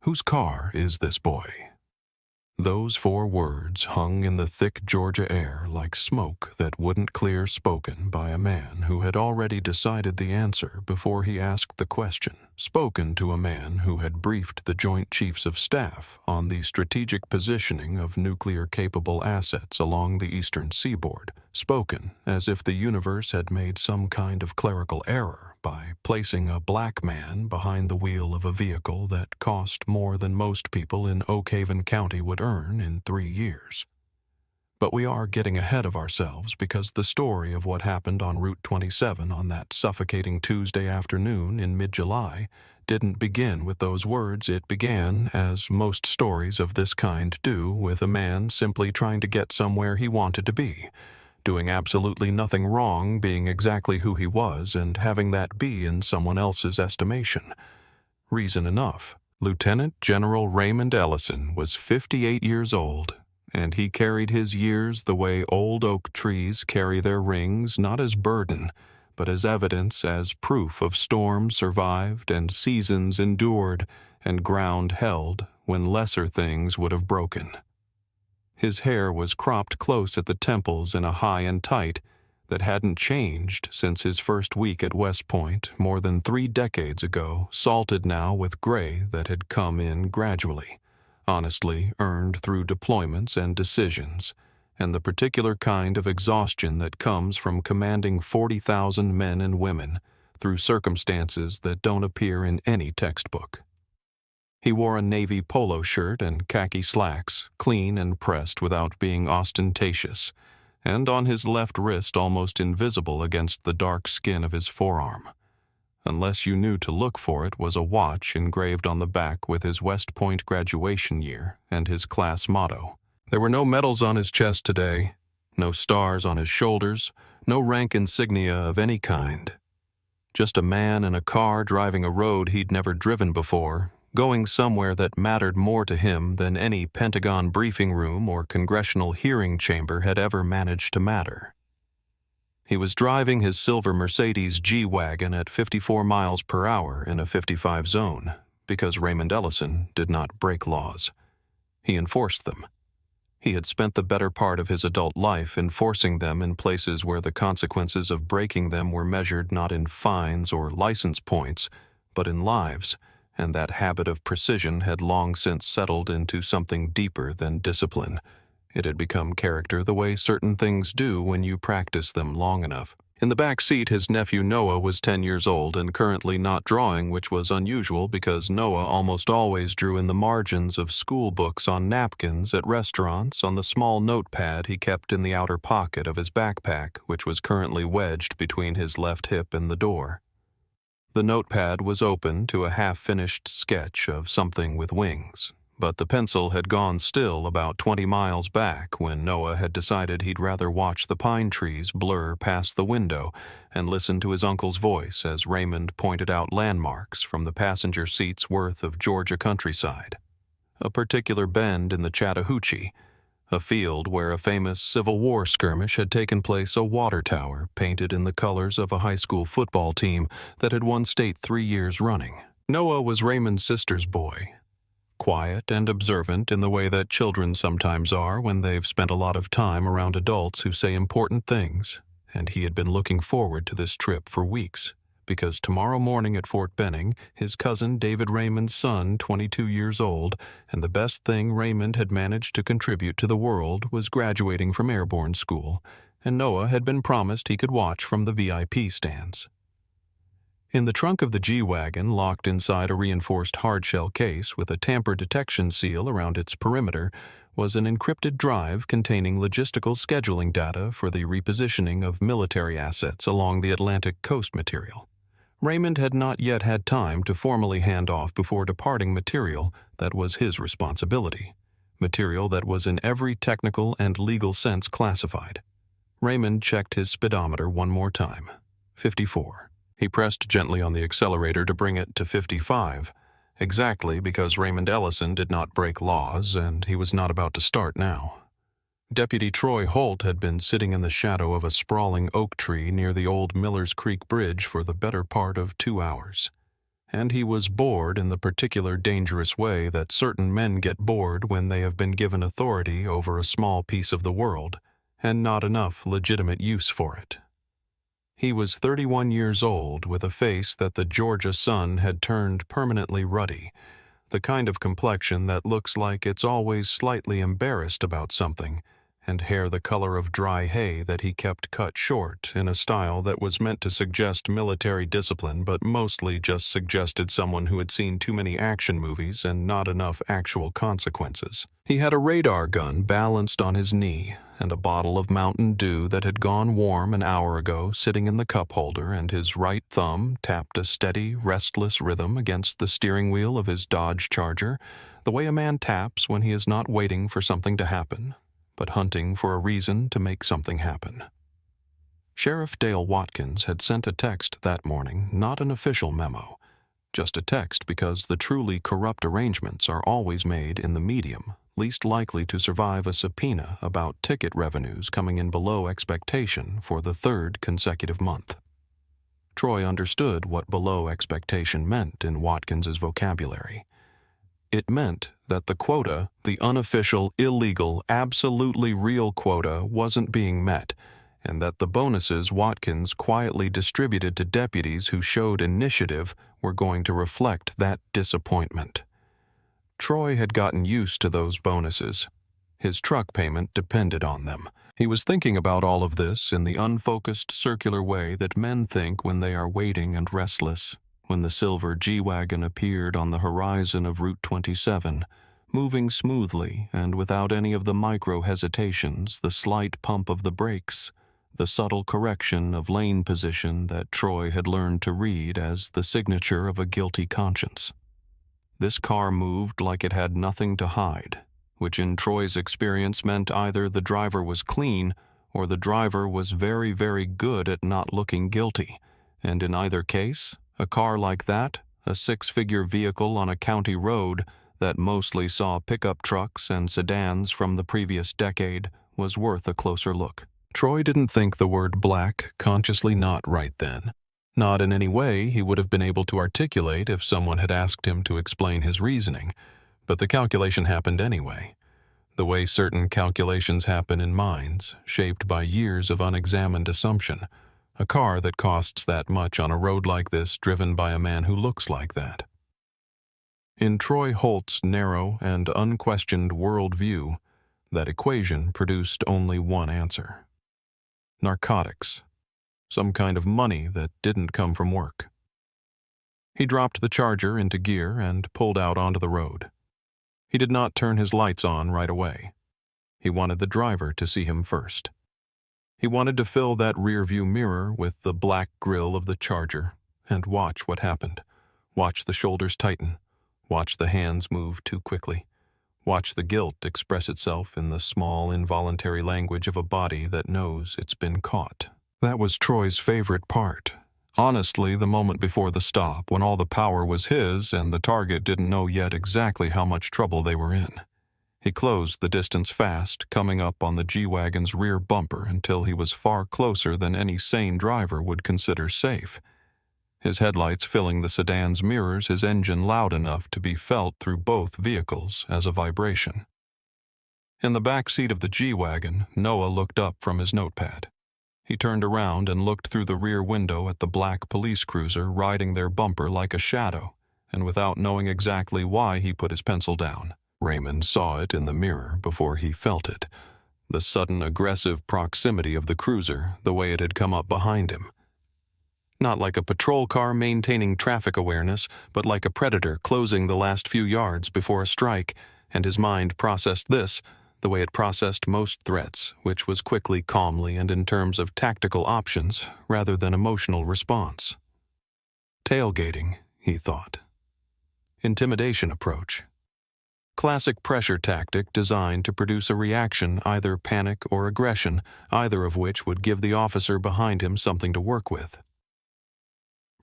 Whose car is this boy? Those 4 words hung in the thick Georgia air like smoke that wouldn't clear, spoken by a man who had already decided the answer before he asked the question, spoken to a man who had briefed the Joint Chiefs of Staff on the strategic positioning of nuclear-capable assets along the eastern seaboard, spoken as if the universe had made some kind of clerical error by placing a black man behind the wheel of a vehicle that cost more than most people in Oak Haven County would earn in 3 years. But we are getting ahead of ourselves because the story of what happened on Route 27 on that suffocating Tuesday afternoon in mid-July didn't begin with those words. It began, as most stories of this kind do, with a man simply trying to get somewhere he wanted to be, doing absolutely nothing wrong, being exactly who he was, and having that be in someone else's estimation. Reason enough. Lieutenant General Raymond Ellison was 58 years old, and he carried his years the way old oak trees carry their rings, not as burden, but as evidence, as proof of storms survived and seasons endured and ground held when lesser things would have broken. His hair was cropped close at the temples in a high and tight that hadn't changed since his first week at West Point more than 3 decades ago, salted now with gray that had come in gradually, honestly earned through deployments and decisions, and the particular kind of exhaustion that comes from commanding 40,000 men and women through circumstances that don't appear in any textbook. He wore a navy polo shirt and khaki slacks, clean and pressed without being ostentatious, and on his left wrist almost invisible against the dark skin of his forearm. Unless you knew to look for it, was a watch engraved on the back with his West Point graduation year and his class motto. There were no medals on his chest today, no stars on his shoulders, no rank insignia of any kind. Just a man in a car driving a road he'd never driven before, going somewhere that mattered more to him than any Pentagon briefing room or congressional hearing chamber had ever managed to matter. He was driving his silver Mercedes G-Wagon at 54 miles per hour in a 55 zone, because Raymond Ellison did not break laws. He enforced them. He had spent the better part of his adult life enforcing them in places where the consequences of breaking them were measured not in fines or license points, but in lives, and that habit of precision had long since settled into something deeper than discipline. It had become character the way certain things do when you practice them long enough. In the back seat, his nephew Noah was 10 years old and currently not drawing, which was unusual because Noah almost always drew in the margins of school books on napkins at restaurants on the small notepad he kept in the outer pocket of his backpack, which was currently wedged between his left hip and the door. The notepad was open to a half-finished sketch of something with wings, but the pencil had gone still about 20 miles back when Noah had decided he'd rather watch the pine trees blur past the window and listen to his uncle's voice as Raymond pointed out landmarks from the passenger seat's worth of Georgia countryside. A particular bend in the Chattahoochee, a field where a famous Civil War skirmish had taken place, a water tower painted in the colors of a high school football team that had won state 3 years running. Noah was Raymond's sister's boy, quiet and observant in the way that children sometimes are when they've spent a lot of time around adults who say important things, and he had been looking forward to this trip for weeks, because tomorrow morning at Fort Benning, his cousin David Raymond's son, 22 years old, and the best thing Raymond had managed to contribute to the world, was graduating from airborne school, and Noah had been promised he could watch from the VIP stands. In the trunk of the G-Wagon, locked inside a reinforced hardshell case with a tamper detection seal around its perimeter, was an encrypted drive containing logistical scheduling data for the repositioning of military assets along the Atlantic coast material. Raymond had not yet had time to formally hand off before departing material that was his responsibility, material that was in every technical and legal sense classified. Raymond checked his speedometer one more time. 54. He pressed gently on the accelerator to bring it to 55, exactly because Raymond Ellison did not break laws, and he was not about to start now. Deputy Troy Holt had been sitting in the shadow of a sprawling oak tree near the old Miller's Creek Bridge for the better part of 2 hours. and he was bored in the particular dangerous way that certain men get bored when they have been given authority over a small piece of the world and not enough legitimate use for it. He was 31 years old with a face that the Georgia sun had turned permanently ruddy, the kind of complexion that looks like it's always slightly embarrassed about something, and hair the color of dry hay that he kept cut short in a style that was meant to suggest military discipline but mostly just suggested someone who had seen too many action movies and not enough actual consequences. He had a radar gun balanced on his knee and a bottle of Mountain Dew that had gone warm an hour ago sitting in the cup holder, and his right thumb tapped a steady, restless rhythm against the steering wheel of his Dodge Charger, the way a man taps when he is not waiting for something to happen, but hunting for a reason to make something happen. Sheriff Dale Watkins had sent a text that morning, not an official memo, just a text because the truly corrupt arrangements are always made in the medium least likely to survive a subpoena about ticket revenues coming in below expectation for the third consecutive month. Troy understood what below expectation meant in Watkins's vocabulary. It meant that the quota, the unofficial, illegal, absolutely real quota, wasn't being met, and that the bonuses Watkins quietly distributed to deputies who showed initiative were going to reflect that disappointment. Troy had gotten used to those bonuses. His truck payment depended on them. He was thinking about all of this in the unfocused, circular way that men think when they are waiting and restless, when the silver G-Wagon appeared on the horizon of Route 27, moving smoothly and without any of the micro-hesitations, the slight pump of the brakes, the subtle correction of lane position that Troy had learned to read as the signature of a guilty conscience. This car moved like it had nothing to hide, which in Troy's experience meant either the driver was clean or the driver was very, very good at not looking guilty, and in either case, a car like that, a six-figure vehicle on a county road that mostly saw pickup trucks and sedans from the previous decade, was worth a closer look. Troy didn't think the word black consciously not right then. Not in any way he would have been able to articulate if someone had asked him to explain his reasoning, but the calculation happened anyway. The way certain calculations happen in minds, shaped by years of unexamined assumption. A car that costs that much on a road like this driven by a man who looks like that. In Troy Holt's narrow and unquestioned worldview, that equation produced only one answer. Narcotics. Some kind of money that didn't come from work. He dropped the Charger into gear and pulled out onto the road. He did not turn his lights on right away. He wanted the driver to see him first. He wanted to fill that rearview mirror with the black grille of the Charger and watch what happened. Watch the shoulders tighten. Watch the hands move too quickly. Watch the guilt express itself in the small, involuntary language of a body that knows it's been caught. That was Troy's favorite part. Honestly, the moment before the stop, when all the power was his and the target didn't know yet exactly how much trouble they were in. He closed the distance fast, coming up on the G-Wagon's rear bumper until he was far closer than any sane driver would consider safe. His headlights filling the sedan's mirrors, his engine loud enough to be felt through both vehicles as a vibration. In the back seat of the G-Wagon, Noah looked up from his notepad. He turned around and looked through the rear window at the black police cruiser riding their bumper like a shadow, and without knowing exactly why he put his pencil down. Raymond saw it in the mirror before he felt it. The sudden aggressive proximity of the cruiser, the way it had come up behind him. Not like a patrol car maintaining traffic awareness, but like a predator closing the last few yards before a strike, and his mind processed this, the way it processed most threats, which was quickly, calmly, and in terms of tactical options, rather than emotional response. Tailgating, he thought. Intimidation approach. Classic pressure tactic designed to produce a reaction, either panic or aggression, either of which would give the officer behind him something to work with.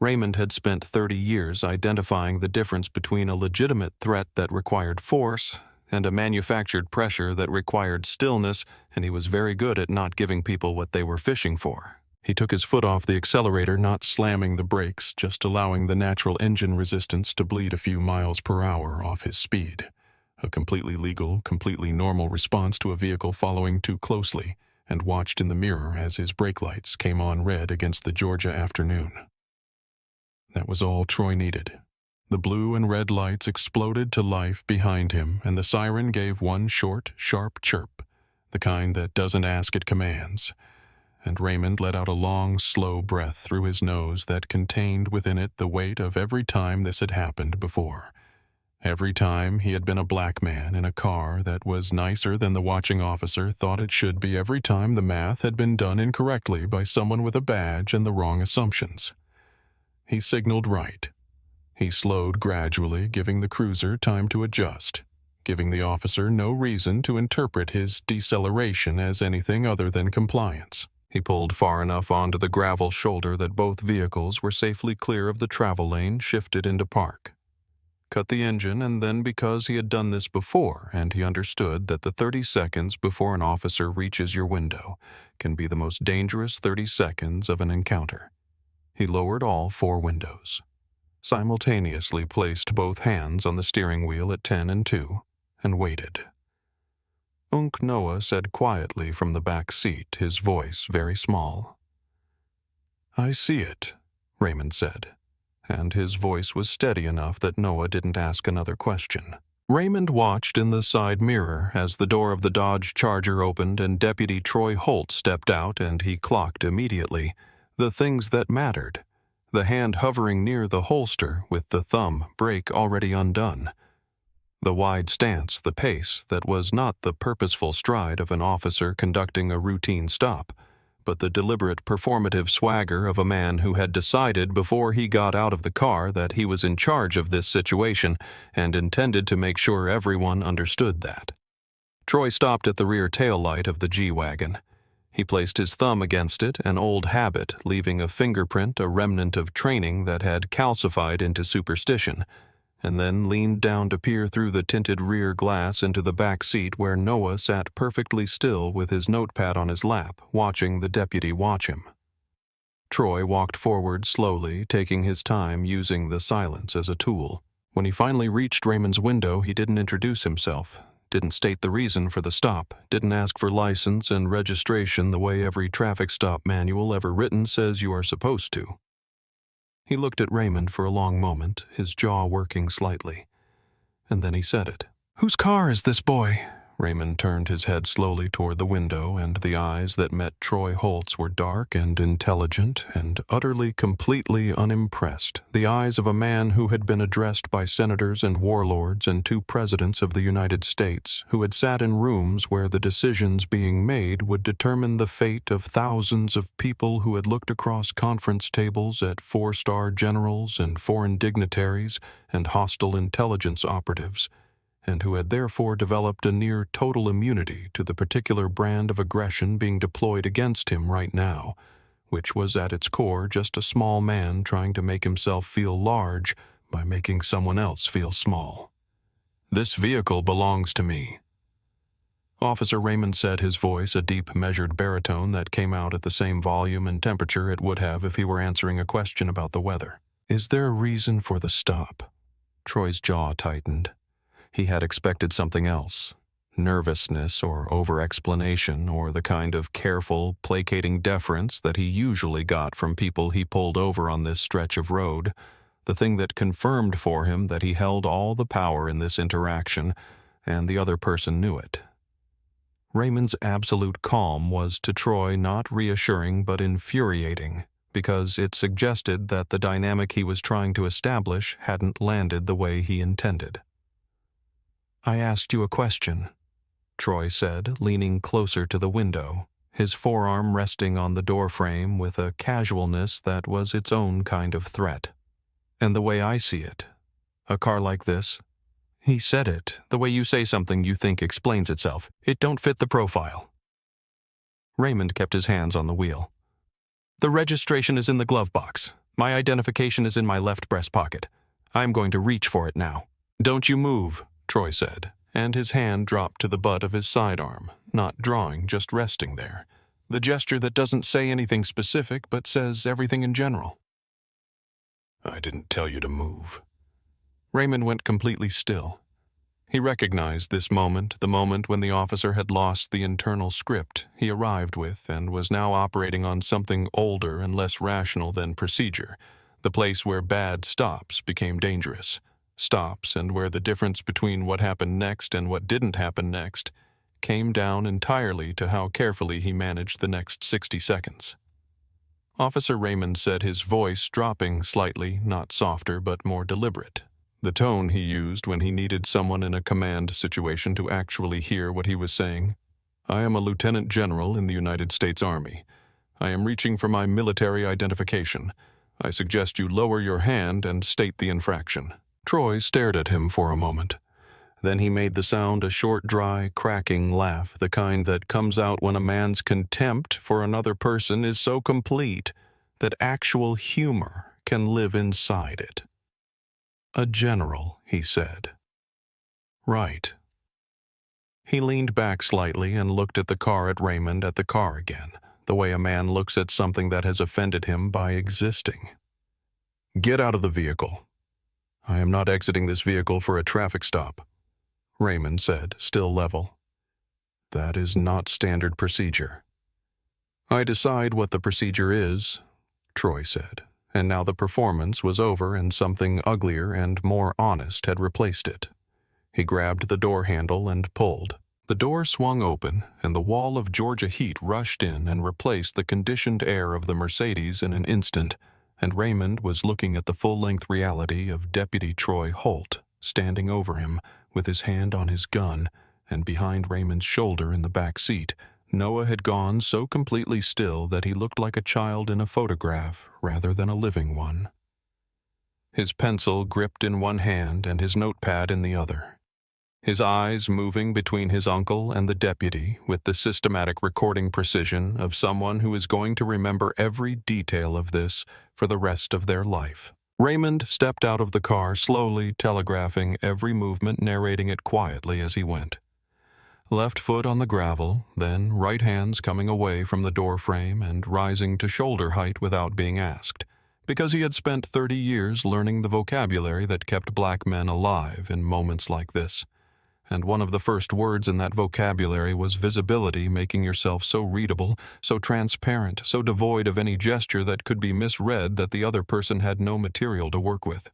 Raymond had spent 30 years identifying the difference between a legitimate threat that required force and a manufactured pressure that required stillness, and he was very good at not giving people what they were fishing for. He took his foot off the accelerator, not slamming the brakes, just allowing the natural engine resistance to bleed a few miles per hour off his speed. A completely legal, completely normal response to a vehicle following too closely, and watched in the mirror as his brake lights came on red against the Georgia afternoon. That was all Troy needed. The blue and red lights exploded to life behind him, and the siren gave one short, sharp chirp, the kind that doesn't ask, it commands. And Raymond let out a long, slow breath through his nose that contained within it the weight of every time this had happened before. Every time he had been a black man in a car that was nicer than the watching officer thought it should be, every time the math had been done incorrectly by someone with a badge and the wrong assumptions. He signaled right. He slowed gradually, giving the cruiser time to adjust, giving the officer no reason to interpret his deceleration as anything other than compliance. He pulled far enough onto the gravel shoulder that both vehicles were safely clear of the travel lane, shifted into park. Cut the engine, and then, because he had done this before and he understood that the 30 seconds before an officer reaches your window can be the most dangerous 30 seconds of an encounter, he lowered all 4 windows, simultaneously placed both hands on the steering wheel at 10 and 2, and waited. Unc Noah said quietly from the back seat, his voice very small. "I see it," Raymond said, and his voice was steady enough that Noah didn't ask another question. Raymond watched in the side mirror as the door of the Dodge Charger opened and Deputy Troy Holt stepped out, and he clocked immediately the things that mattered, the hand hovering near the holster with the thumb brake already undone, the wide stance, the pace that was not the purposeful stride of an officer conducting a routine stop, but the deliberate performative swagger of a man who had decided before he got out of the car that he was in charge of this situation and intended to make sure everyone understood that. Troy stopped at the rear taillight of the G-Wagon. He placed his thumb against it, an old habit, leaving a fingerprint, a remnant of training that had calcified into superstition, and then leaned down to peer through the tinted rear glass into the back seat where Noah sat perfectly still with his notepad on his lap, watching the deputy watch him. Troy walked forward slowly, taking his time, using the silence as a tool. When he finally reached Raymond's window, he didn't introduce himself, didn't state the reason for the stop, didn't ask for license and registration the way every traffic stop manual ever written says you are supposed to. He looked at Raymond for a long moment, his jaw working slightly, and then he said it. "Whose car is this boy?" Raymond turned his head slowly toward the window, and the eyes that met Troy Holt's were dark and intelligent and utterly, completely unimpressed. The eyes of a man who had been addressed by senators and warlords and 2 presidents of the United States, who had sat in rooms where the decisions being made would determine the fate of thousands of people, who had looked across conference tables at 4-star generals and foreign dignitaries and hostile intelligence operatives, and who had therefore developed a near total immunity to the particular brand of aggression being deployed against him right now, which was at its core just a small man trying to make himself feel large by making someone else feel small. "This vehicle belongs to me," Officer Raymond said, his voice a deep, measured baritone that came out at the same volume and temperature it would have if he were answering a question about the weather. "Is there a reason for the stop?" Troy's jaw tightened. He had expected something else, nervousness or over-explanation or the kind of careful, placating deference that he usually got from people he pulled over on this stretch of road, the thing that confirmed for him that he held all the power in this interaction, and the other person knew it. Raymond's absolute calm was to Troy not reassuring but infuriating, because it suggested that the dynamic he was trying to establish hadn't landed the way he intended. "I asked you a question," Troy said, leaning closer to the window, his forearm resting on the doorframe with a casualness that was its own kind of threat. "And the way I see it, a car like this," he said it, the way you say something you think explains itself, "it don't fit the profile." Raymond kept his hands on the wheel. "The registration is in the glove box. My identification is in my left breast pocket. I'm going to reach for it now." "Don't you move," Troy said, and his hand dropped to the butt of his sidearm, not drawing, just resting there, The gesture that doesn't say anything specific but says everything in general. I didn't tell you to move. Raymond went completely still. He recognized this moment, the moment when the officer had lost the internal script he arrived with and was now operating on something older and less rational than procedure, the place where bad stops became dangerous. Stops, and where the difference between what happened next and what didn't happen next came down entirely to how carefully he managed the next 60 seconds. Officer Raymond said, his voice dropping slightly, not softer but more deliberate, the tone he used when he needed someone in a command situation to actually hear what he was saying. I am a lieutenant general in the United States Army. I am reaching for my military identification. I suggest you lower your hand and state the infraction. Troy stared at him for a moment. Then he made the sound a short, dry, cracking laugh, the kind that comes out when a man's contempt for another person is so complete that actual humor can live inside it. A general, he said. Right. He leaned back slightly and looked at the car again, the way a man looks at something that has offended him by existing. Get out of the vehicle. I am not exiting this vehicle for a traffic stop, Raymond said, still level. That is not standard procedure. I decide what the procedure is, Troy said, and now the performance was over and something uglier and more honest had replaced it. He grabbed the door handle and pulled. The door swung open, and the wall of Georgia heat rushed in and replaced the conditioned air of the Mercedes in an instant, and Raymond was looking at the full-length reality of Deputy Troy Holt, standing over him, with his hand on his gun, and behind Raymond's shoulder in the back seat, Noah had gone so completely still that he looked like a child in a photograph rather than a living one. His pencil gripped in one hand and his notepad in the other. His eyes moving between his uncle and the deputy with the systematic recording precision of someone who is going to remember every detail of this for the rest of their life. Raymond stepped out of the car slowly, telegraphing every movement, narrating it quietly as he went. Left foot on the gravel, then right hands coming away from the door frame and rising to shoulder height without being asked, because he had spent 30 years learning the vocabulary that kept black men alive in moments like this. And one of the first words in that vocabulary was visibility, making yourself so readable, so transparent, so devoid of any gesture that could be misread that the other person had no material to work with.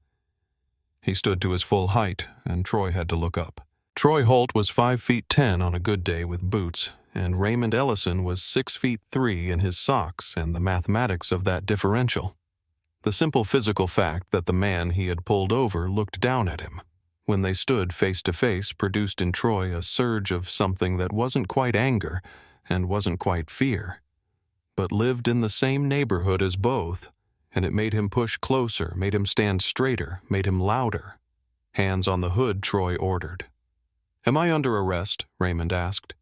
He stood to his full height, and Troy had to look up. Troy Holt was 5'10" on a good day with boots, and Raymond Ellison was 6'3" in his socks, and the mathematics of that differential. The simple physical fact that the man he had pulled over looked down at him, when they stood face to face, produced in Troy a surge of something that wasn't quite anger and wasn't quite fear, but lived in the same neighborhood as both, and it made him push closer, made him stand straighter, made him louder. Hands on the hood, Troy ordered. Am I under arrest? Raymond asked.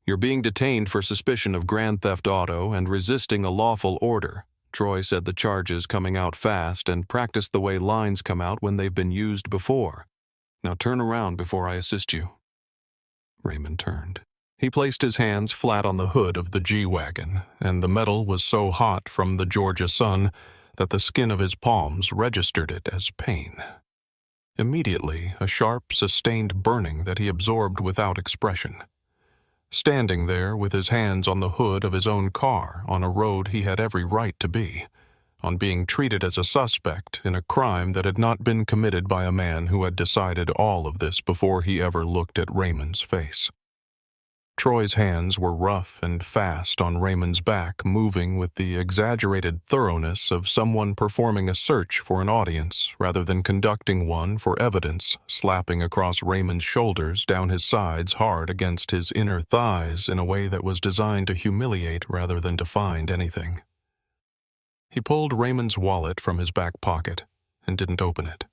You're being detained for suspicion of grand theft auto and resisting a lawful order. Troy said the charges coming out fast and practiced the way lines come out when they've been used before. Now turn around before I assist you. Raymond turned. He placed his hands flat on the hood of the G-Wagon, and the metal was so hot from the Georgia sun that the skin of his palms registered it as pain. Immediately, a sharp, sustained burning that he absorbed without expression. Standing there with his hands on the hood of his own car on a road he had every right to be, on being treated as a suspect in a crime that had not been committed by a man who had decided all of this before he ever looked at Raymond's face. Troy's hands were rough and fast on Raymond's back, moving with the exaggerated thoroughness of someone performing a search for an audience rather than conducting one for evidence, slapping across Raymond's shoulders, down his sides, hard against his inner thighs in a way that was designed to humiliate rather than to find anything. He pulled Raymond's wallet from his back pocket and didn't open it.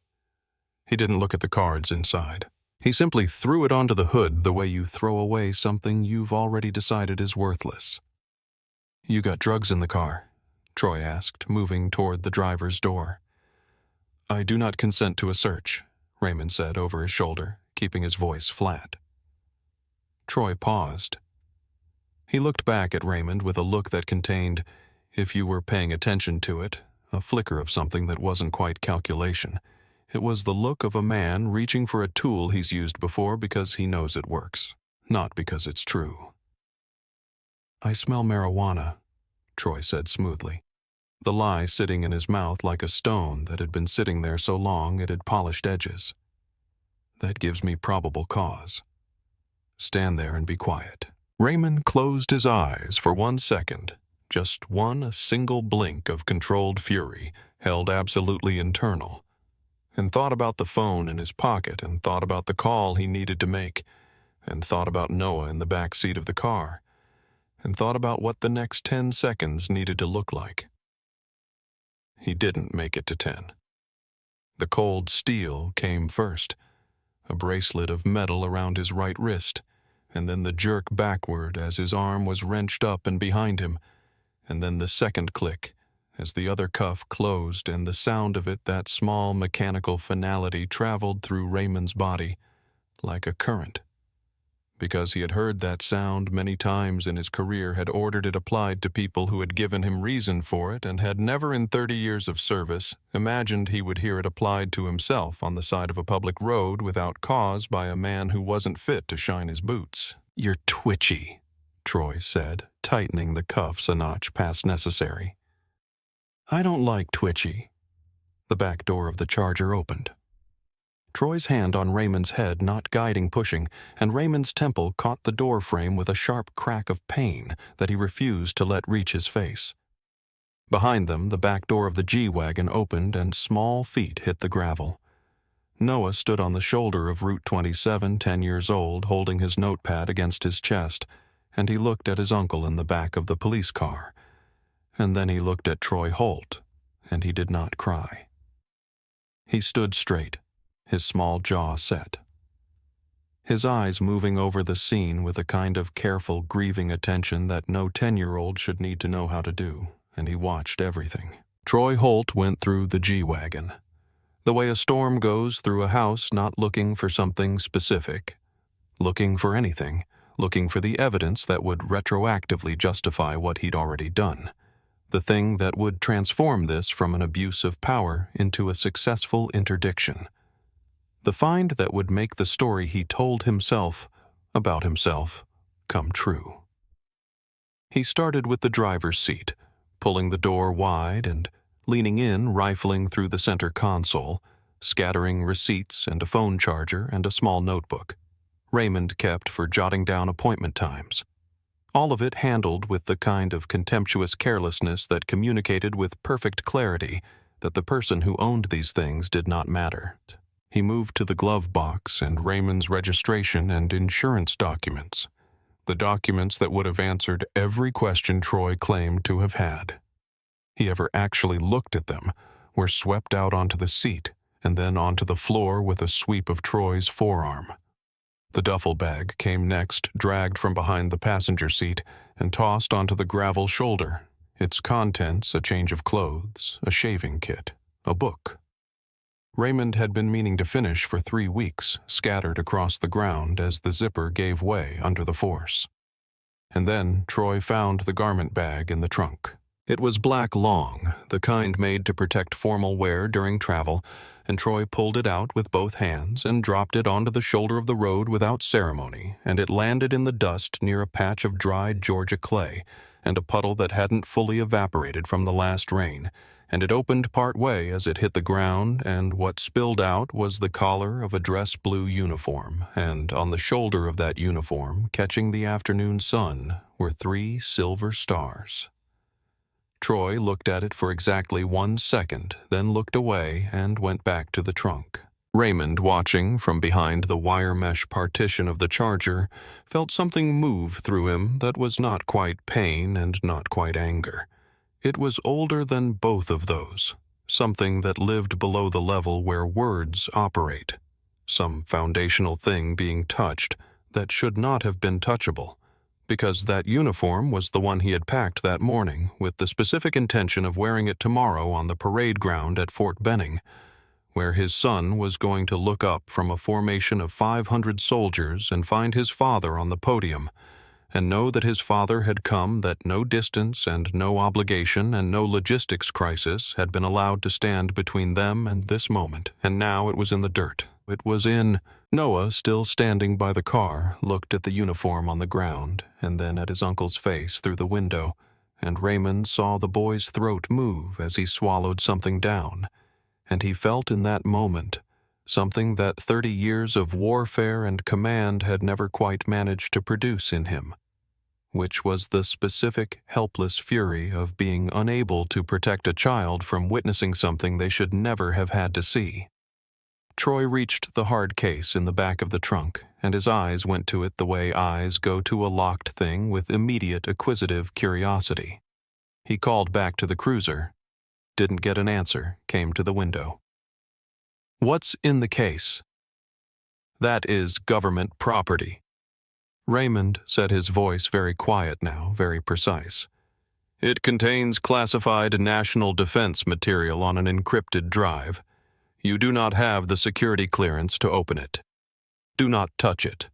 He didn't look at the cards inside. He simply threw it onto the hood the way you throw away something you've already decided is worthless. You got drugs in the car? Troy asked, moving toward the driver's door. I do not consent to a search, Raymond said over his shoulder, keeping his voice flat. Troy paused. He looked back at Raymond with a look that contained, if you were paying attention to it, a flicker of something that wasn't quite calculation. It was the look of a man reaching for a tool he's used before because he knows it works, not because it's true. "I smell marijuana," Troy said smoothly, the lie sitting in his mouth like a stone that had been sitting there so long it had polished edges. "That gives me probable cause. Stand there and be quiet." Raymond closed his eyes for 1 second, just one, a single blink of controlled fury, held absolutely internal, and thought about the phone in his pocket, and thought about the call he needed to make, and thought about Noah in the back seat of the car, and thought about what the next 10 seconds needed to look like. He didn't make it to 10. The cold steel came first, a bracelet of metal around his right wrist, and then the jerk backward as his arm was wrenched up and behind him, and then the second click as the other cuff closed, and the sound of it, that small mechanical finality, traveled through Raymond's body like a current. Because he had heard that sound many times in his career, had ordered it applied to people who had given him reason for it, and had never in 30 years of service imagined he would hear it applied to himself on the side of a public road without cause by a man who wasn't fit to shine his boots. "You're twitchy," Troy said, tightening the cuffs a notch past necessary. "I don't like twitchy." The back door of the Charger opened. Troy's hand on Raymond's head not guiding, pushing, and Raymond's temple caught the door frame with a sharp crack of pain that he refused to let reach his face. Behind them, the back door of the G-Wagon opened and small feet hit the gravel. Noah stood on the shoulder of Route 27, 10 years old, holding his notepad against his chest, and he looked at his uncle in the back of the police car. And then he looked at Troy Holt, and he did not cry. He stood straight, his small jaw set, his eyes moving over the scene with a kind of careful, grieving attention that no 10-year-old should need to know how to do, and he watched everything. Troy Holt went through the G-Wagon, the way a storm goes through a house, not looking for something specific, looking for anything, looking for the evidence that would retroactively justify what he'd already done, the thing that would transform this from an abuse of power into a successful interdiction, the find that would make the story he told himself about himself come true. He started with the driver's seat, pulling the door wide and leaning in, rifling through the center console, scattering receipts and a phone charger and a small notebook Raymond kept for jotting down appointment times. All of it handled with the kind of contemptuous carelessness that communicated with perfect clarity that the person who owned these things did not matter. He moved to the glove box and Raymond's registration and insurance documents, the documents that would have answered every question Troy claimed to have had. He ever actually looked at them, were swept out onto the seat and then onto the floor with a sweep of Troy's forearm. The duffel bag came next, dragged from behind the passenger seat and tossed onto the gravel shoulder, its contents a change of clothes, a shaving kit, a book. Raymond had been meaning to finish for 3 weeks, scattered across the ground as the zipper gave way under the force. And then Troy found the garment bag in the trunk. It was black long, the kind made to protect formal wear during travel, and Troy pulled it out with both hands and dropped it onto the shoulder of the road without ceremony, and it landed in the dust near a patch of dried Georgia clay and a puddle that hadn't fully evaporated from the last rain, and it opened part way as it hit the ground, and what spilled out was the collar of a dress blue uniform, and on the shoulder of that uniform, catching the afternoon sun, were 3 silver stars. Troy looked at it for exactly 1 second, then looked away and went back to the trunk. Raymond, watching from behind the wire mesh partition of the Charger, felt something move through him that was not quite pain and not quite anger. It was older than both of those, something that lived below the level where words operate, some foundational thing being touched that should not have been touchable, because that uniform was the one he had packed that morning with the specific intention of wearing it tomorrow on the parade ground at Fort Benning, where his son was going to look up from a formation of 500 soldiers and find his father on the podium, and know that his father had come, that no distance and no obligation and no logistics crisis had been allowed to stand between them and this moment, and now it was in the dirt. It was in... Noah, still standing by the car, looked at the uniform on the ground and then at his uncle's face through the window, and Raymond saw the boy's throat move as he swallowed something down, and he felt in that moment something that 30 years of warfare and command had never quite managed to produce in him, which was the specific, helpless fury of being unable to protect a child from witnessing something they should never have had to see. Troy reached the hard case in the back of the trunk, and his eyes went to it the way eyes go to a locked thing with immediate acquisitive curiosity. He called back to the cruiser. Didn't get an answer, came to the window. "What's in the case?" "That is government property." Raymond said, his voice very quiet now, very precise. "It contains classified national defense material on an encrypted drive. You do not have the security clearance to open it. Do not touch it."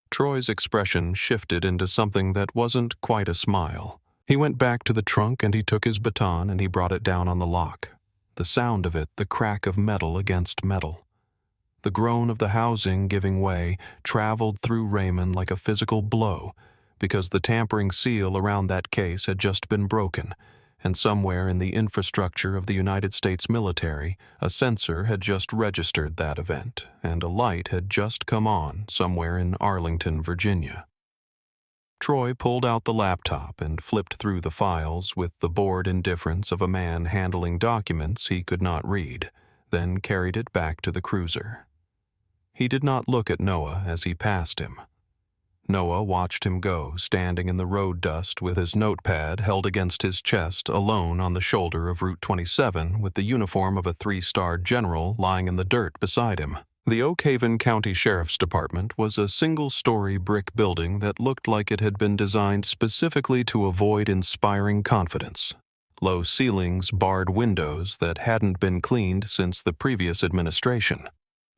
Troy's expression shifted into something that wasn't quite a smile. He went back to the trunk and he took his baton and he brought it down on the lock. The sound of it, the crack of metal against metal. The groan of the housing giving way traveled through Raymond like a physical blow, because the tampering seal around that case had just been broken, and somewhere in the infrastructure of the United States military, a sensor had just registered that event, and a light had just come on somewhere in Arlington, Virginia. Troy pulled out the laptop and flipped through the files with the bored indifference of a man handling documents he could not read, then carried it back to the cruiser. He did not look at Noah as he passed him. Noah watched him go, standing in the road dust with his notepad held against his chest, alone on the shoulder of Route 27 with the uniform of a 3-star general lying in the dirt beside him. The Oak Haven County Sheriff's Department was a single-story brick building that looked like it had been designed specifically to avoid inspiring confidence. Low ceilings barred windows that hadn't been cleaned since the previous administration.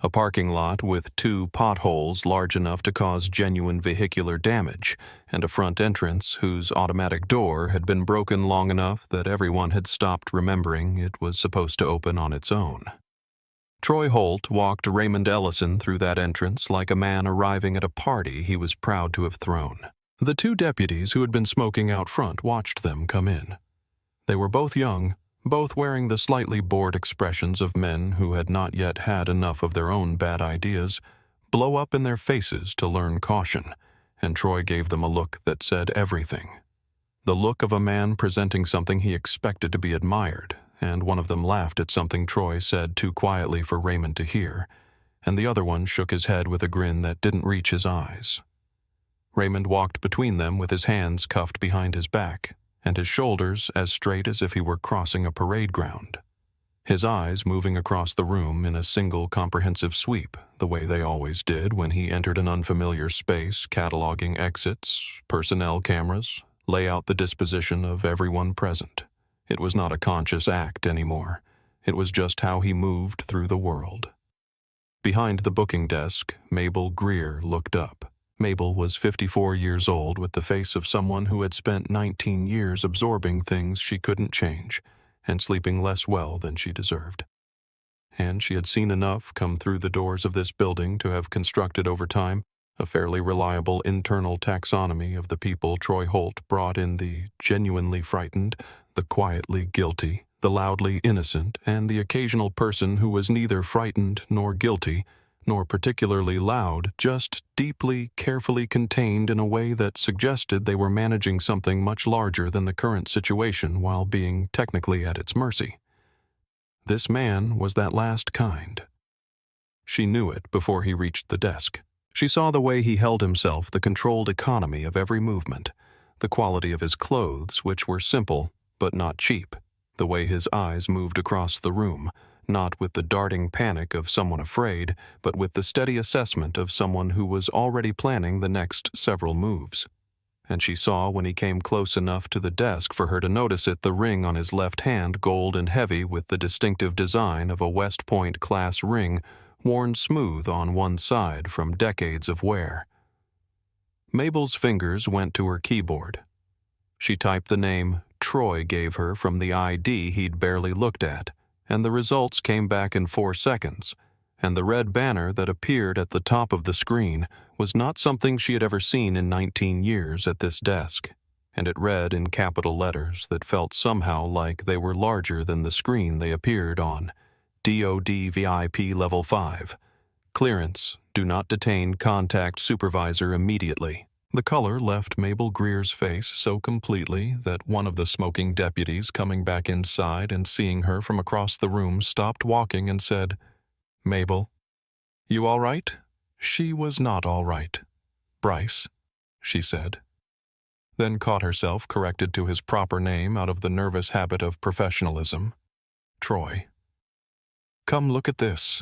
A parking lot with 2 potholes large enough to cause genuine vehicular damage, and a front entrance whose automatic door had been broken long enough that everyone had stopped remembering it was supposed to open on its own. Troy Holt walked Raymond Ellison through that entrance like a man arriving at a party he was proud to have thrown. The 2 deputies who had been smoking out front watched them come in. They were both young, both wearing the slightly bored expressions of men who had not yet had enough of their own bad ideas blow up in their faces to learn caution, and Troy gave them a look that said everything. The look of a man presenting something he expected to be admired, and one of them laughed at something Troy said too quietly for Raymond to hear, and the other one shook his head with a grin that didn't reach his eyes. Raymond walked between them with his hands cuffed behind his back, and his shoulders as straight as if he were crossing a parade ground. His eyes moving across the room in a single comprehensive sweep, the way they always did when he entered an unfamiliar space, cataloging exits, personnel cameras, lay out the disposition of everyone present. It was not a conscious act anymore. It was just how he moved through the world. Behind the booking desk, Mabel Greer looked up. Mabel was 54 years old with the face of someone who had spent 19 years absorbing things she couldn't change and sleeping less well than she deserved. And she had seen enough come through the doors of this building to have constructed over time a fairly reliable internal taxonomy of the people Troy Holt brought in: the genuinely frightened, the quietly guilty, the loudly innocent, and the occasional person who was neither frightened nor guilty, nor particularly loud, just deeply, carefully contained in a way that suggested they were managing something much larger than the current situation while being technically at its mercy. This man was that last kind. She knew it before he reached the desk. She saw the way he held himself, the controlled economy of every movement, the quality of his clothes, which were simple but not cheap, the way his eyes moved across the room, not with the darting panic of someone afraid, but with the steady assessment of someone who was already planning the next several moves. And she saw, when he came close enough to the desk for her to notice it, the ring on his left hand, gold and heavy with the distinctive design of a West Point class ring, worn smooth on one side from decades of wear. Mabel's fingers went to her keyboard. She typed the name Troy gave her from the ID he'd barely looked at, and the results came back in 4 seconds, and the red banner that appeared at the top of the screen was not something she had ever seen in 19 years at this desk, and it read in capital letters that felt somehow like they were larger than the screen they appeared on. DOD VIP Level 5. Clearance. Do not detain. Contact supervisor immediately. The color left Mabel Greer's face so completely that one of the smoking deputies coming back inside and seeing her from across the room stopped walking and said, "Mabel, you all right?" She was not all right. "Bryce," she said. Then caught herself corrected to his proper name out of the nervous habit of professionalism. "Troy. Come look at this."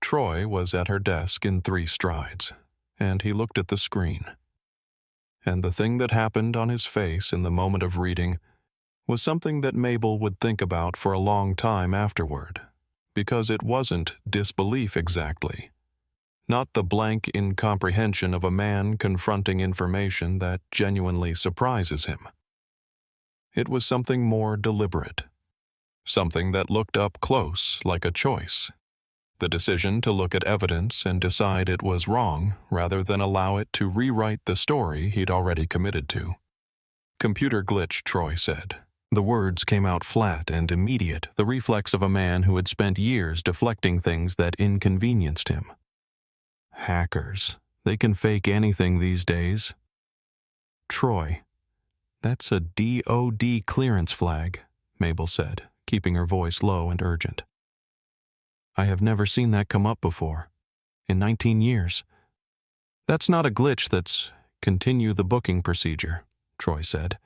Troy was at her desk in 3 strides, and he looked at the screen. And the thing that happened on his face in the moment of reading was something that Mabel would think about for a long time afterward, because it wasn't disbelief exactly. Not the blank incomprehension of a man confronting information that genuinely surprises him. It was something more deliberate. Something that looked up close like a choice. The decision to look at evidence and decide it was wrong rather than allow it to rewrite the story he'd already committed to. "Computer glitch," Troy said. The words came out flat and immediate, the reflex of a man who had spent years deflecting things that inconvenienced him. Hackers. They can fake anything these days. "Troy, that's a DOD clearance flag," Mabel said, keeping her voice low and urgent. "I have never seen that come up before. In 19 years. That's not a glitch, that's continue the booking procedure," Troy said,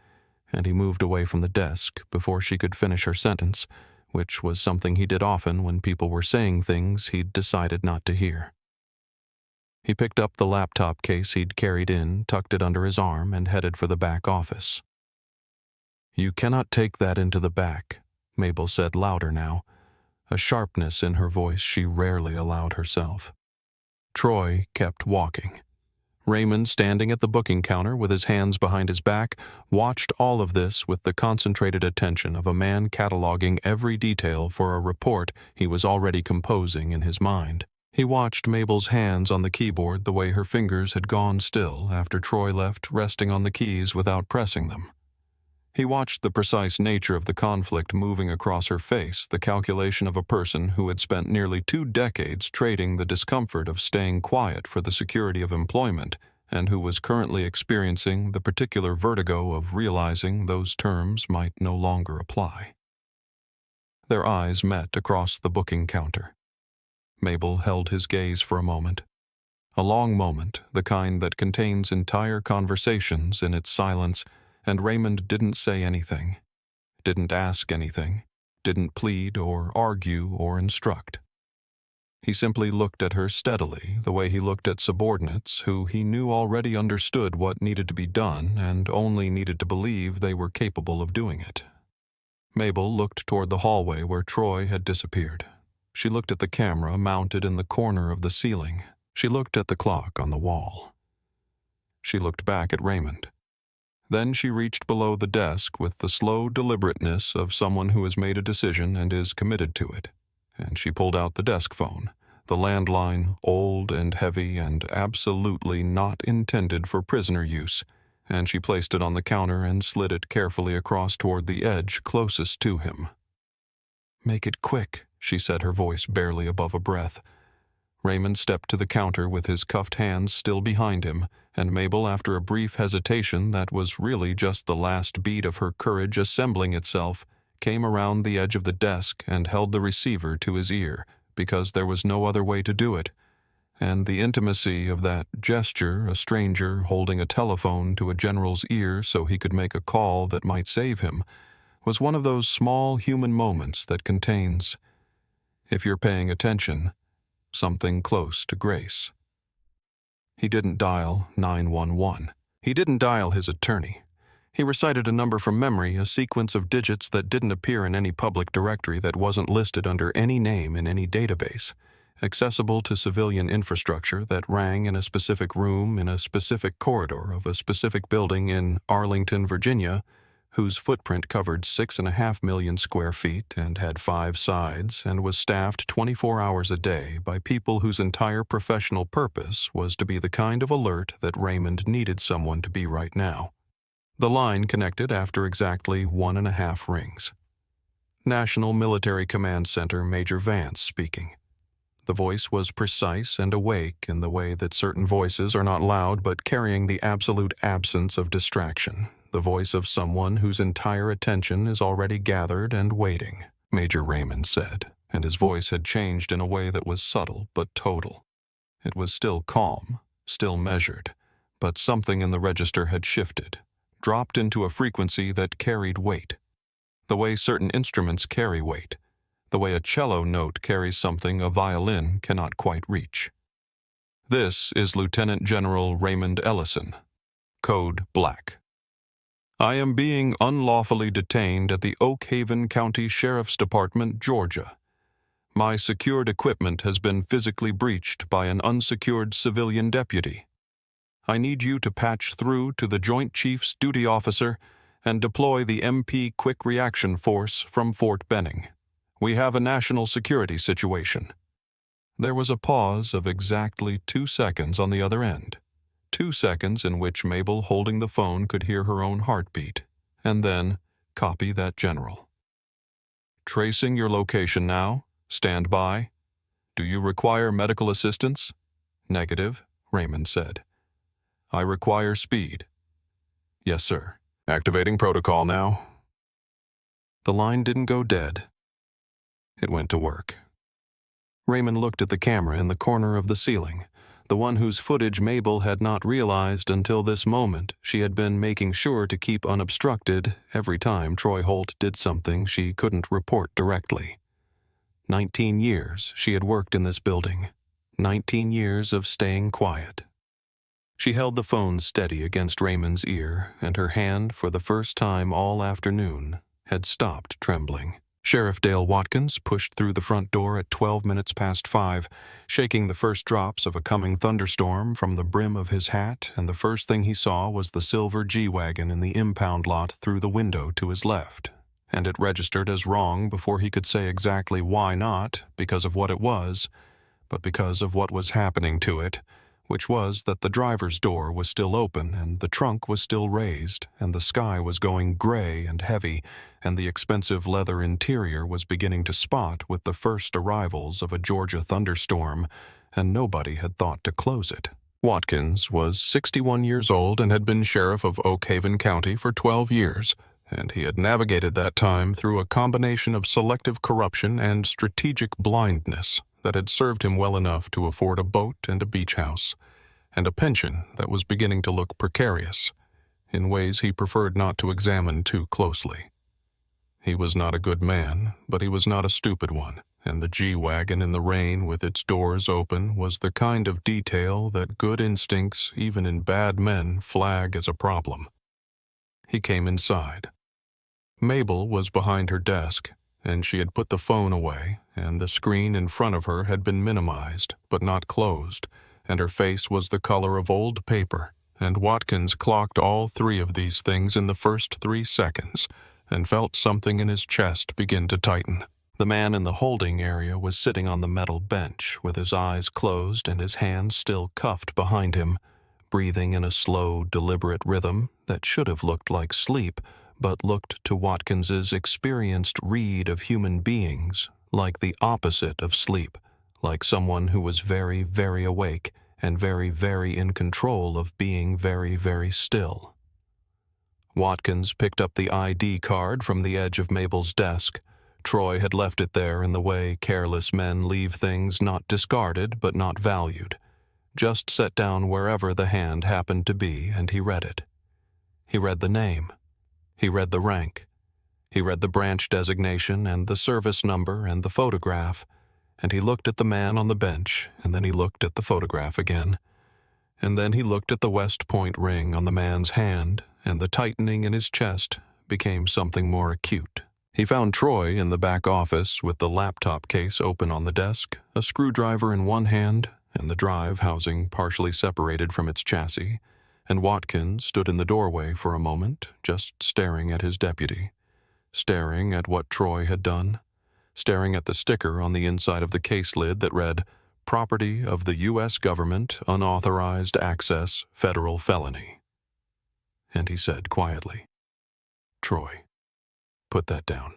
and he moved away from the desk before she could finish her sentence, which was something he did often when people were saying things he'd decided not to hear. He picked up the laptop case he'd carried in, tucked it under his arm, and headed for the back office. "You cannot take that into the back," Mabel said louder now, a sharpness in her voice she rarely allowed herself. Troy kept walking. Raymond, standing at the booking counter with his hands behind his back, watched all of this with the concentrated attention of a man cataloging every detail for a report he was already composing in his mind. He watched Mabel's hands on the keyboard the way her fingers had gone still after Troy left, resting on the keys without pressing them. He watched the precise nature of the conflict moving across her face, the calculation of a person who had spent nearly 2 decades trading the discomfort of staying quiet for the security of employment, and who was currently experiencing the particular vertigo of realizing those terms might no longer apply. Their eyes met across the booking counter. Mabel held his gaze for a moment. A long moment, the kind that contains entire conversations in its silence, and Raymond didn't say anything, didn't ask anything, didn't plead or argue or instruct. He simply looked at her steadily, the way he looked at subordinates who he knew already understood what needed to be done and only needed to believe they were capable of doing it. Mabel looked toward the hallway where Troy had disappeared. She looked at the camera mounted in the corner of the ceiling. She looked at the clock on the wall. She looked back at Raymond. Then she reached below the desk with the slow deliberateness of someone who has made a decision and is committed to it, and she pulled out the desk phone, the landline, old and heavy and absolutely not intended for prisoner use, and she placed it on the counter and slid it carefully across toward the edge closest to him. "Make it quick," she said, her voice barely above a breath. Raymond stepped to the counter with his cuffed hands still behind him, and Mabel, after a brief hesitation that was really just the last beat of her courage assembling itself, came around the edge of the desk and held the receiver to his ear, because there was no other way to do it. And the intimacy of that gesture, a stranger holding a telephone to a general's ear so he could make a call that might save him, was one of those small human moments that contains, if you're paying attention, something close to grace. He didn't dial 911. He didn't dial his attorney. He recited a number from memory, a sequence of digits that didn't appear in any public directory that wasn't listed under any name in any database. accessible to civilian infrastructure that rang in a specific room in a specific corridor of a specific building in Arlington, Virginia, whose footprint covered 6.5 million square feet and had 5 sides and was staffed 24 hours a day by people whose entire professional purpose was to be the kind of alert that Raymond needed someone to be right now. The line connected after exactly 1.5 rings. National Military Command Center Major Vance speaking. The voice was precise and awake in the way that certain voices are not loud but carrying the absolute absence of distraction. The voice of someone whose entire attention is already gathered and waiting, Major Raymond said, and his voice had changed in a way that was subtle but total. It was still calm, still measured, but something in the register had shifted, dropped into a frequency that carried weight. The way certain instruments carry weight, the way a cello note carries something a violin cannot quite reach. This is Lieutenant General Raymond Ellison, Code Black. I am being unlawfully detained at the Oak Haven County Sheriff's Department, Georgia. My secured equipment has been physically breached by an unsecured civilian deputy. I need you to patch through to the Joint Chief's duty officer and deploy the MP Quick Reaction Force from Fort Benning. We have a national security situation. There was a pause of exactly 2 seconds on the other end. 2 seconds in which Mabel, holding the phone, could hear her own heartbeat, and then copy that general. Tracing your location now. Stand by. Do you require medical assistance? Negative, Raymond said. I require speed. Yes, sir. Activating protocol now. The line didn't go dead. It went to work. Raymond looked at the camera in the corner of the ceiling, the one whose footage Mabel had not realized until this moment she had been making sure to keep unobstructed every time Troy Holt did something she couldn't report directly. 19 years she had worked in this building. 19 years of staying quiet. She held the phone steady against Raymond's ear, and her hand, for the first time all afternoon, had stopped trembling. Sheriff Dale Watkins pushed through the front door at 12 minutes past 5, shaking the first drops of a coming thunderstorm from the brim of his hat, and the first thing he saw was the silver G-Wagon in the impound lot through the window to his left. And it registered as wrong before he could say exactly why not, because of what it was, but because of what was happening to it, which was that the driver's door was still open and the trunk was still raised and the sky was going gray and heavy and the expensive leather interior was beginning to spot with the first arrivals of a Georgia thunderstorm, and nobody had thought to close it. Watkins was 61 years old and had been sheriff of Oak Haven County for 12 years, and he had navigated that time through a combination of selective corruption and strategic blindness that had served him well enough to afford a boat and a beach house, and a pension that was beginning to look precarious, in ways he preferred not to examine too closely. He was not a good man, but he was not a stupid one, and the G-Wagon in the rain with its doors open was the kind of detail that good instincts, even in bad men, flag as a problem. He came inside. Mabel was behind her desk, and she had put the phone away, and the screen in front of her had been minimized, but not closed, and her face was the color of old paper, and Watkins clocked all 3 of these things in the first 3 seconds, and felt something in his chest begin to tighten. The man in the holding area was sitting on the metal bench, with his eyes closed and his hands still cuffed behind him, breathing in a slow, deliberate rhythm that should have looked like sleep, but looked to Watkins's experienced read of human beings like the opposite of sleep, like someone who was very, very awake and very, very in control of being very, very still. Watkins picked up the ID card from the edge of Mabel's desk. Troy had left it there in the way careless men leave things not discarded but not valued, just set down wherever the hand happened to be, and he read it. He read the name. He read the rank. He read the branch designation and the service number and the photograph, and he looked at the man on the bench, and then he looked at the photograph again. And then he looked at the West Point ring on the man's hand, and the tightening in his chest became something more acute. He found Troy in the back office with the laptop case open on the desk, a screwdriver in one hand and the drive housing partially separated from its chassis, and Watkins stood in the doorway for a moment, just staring at his deputy, staring at what Troy had done, staring at the sticker on the inside of the case lid that read, "Property of the U.S. Government, Unauthorized Access, Federal Felony." And he said quietly, "Troy, put that down."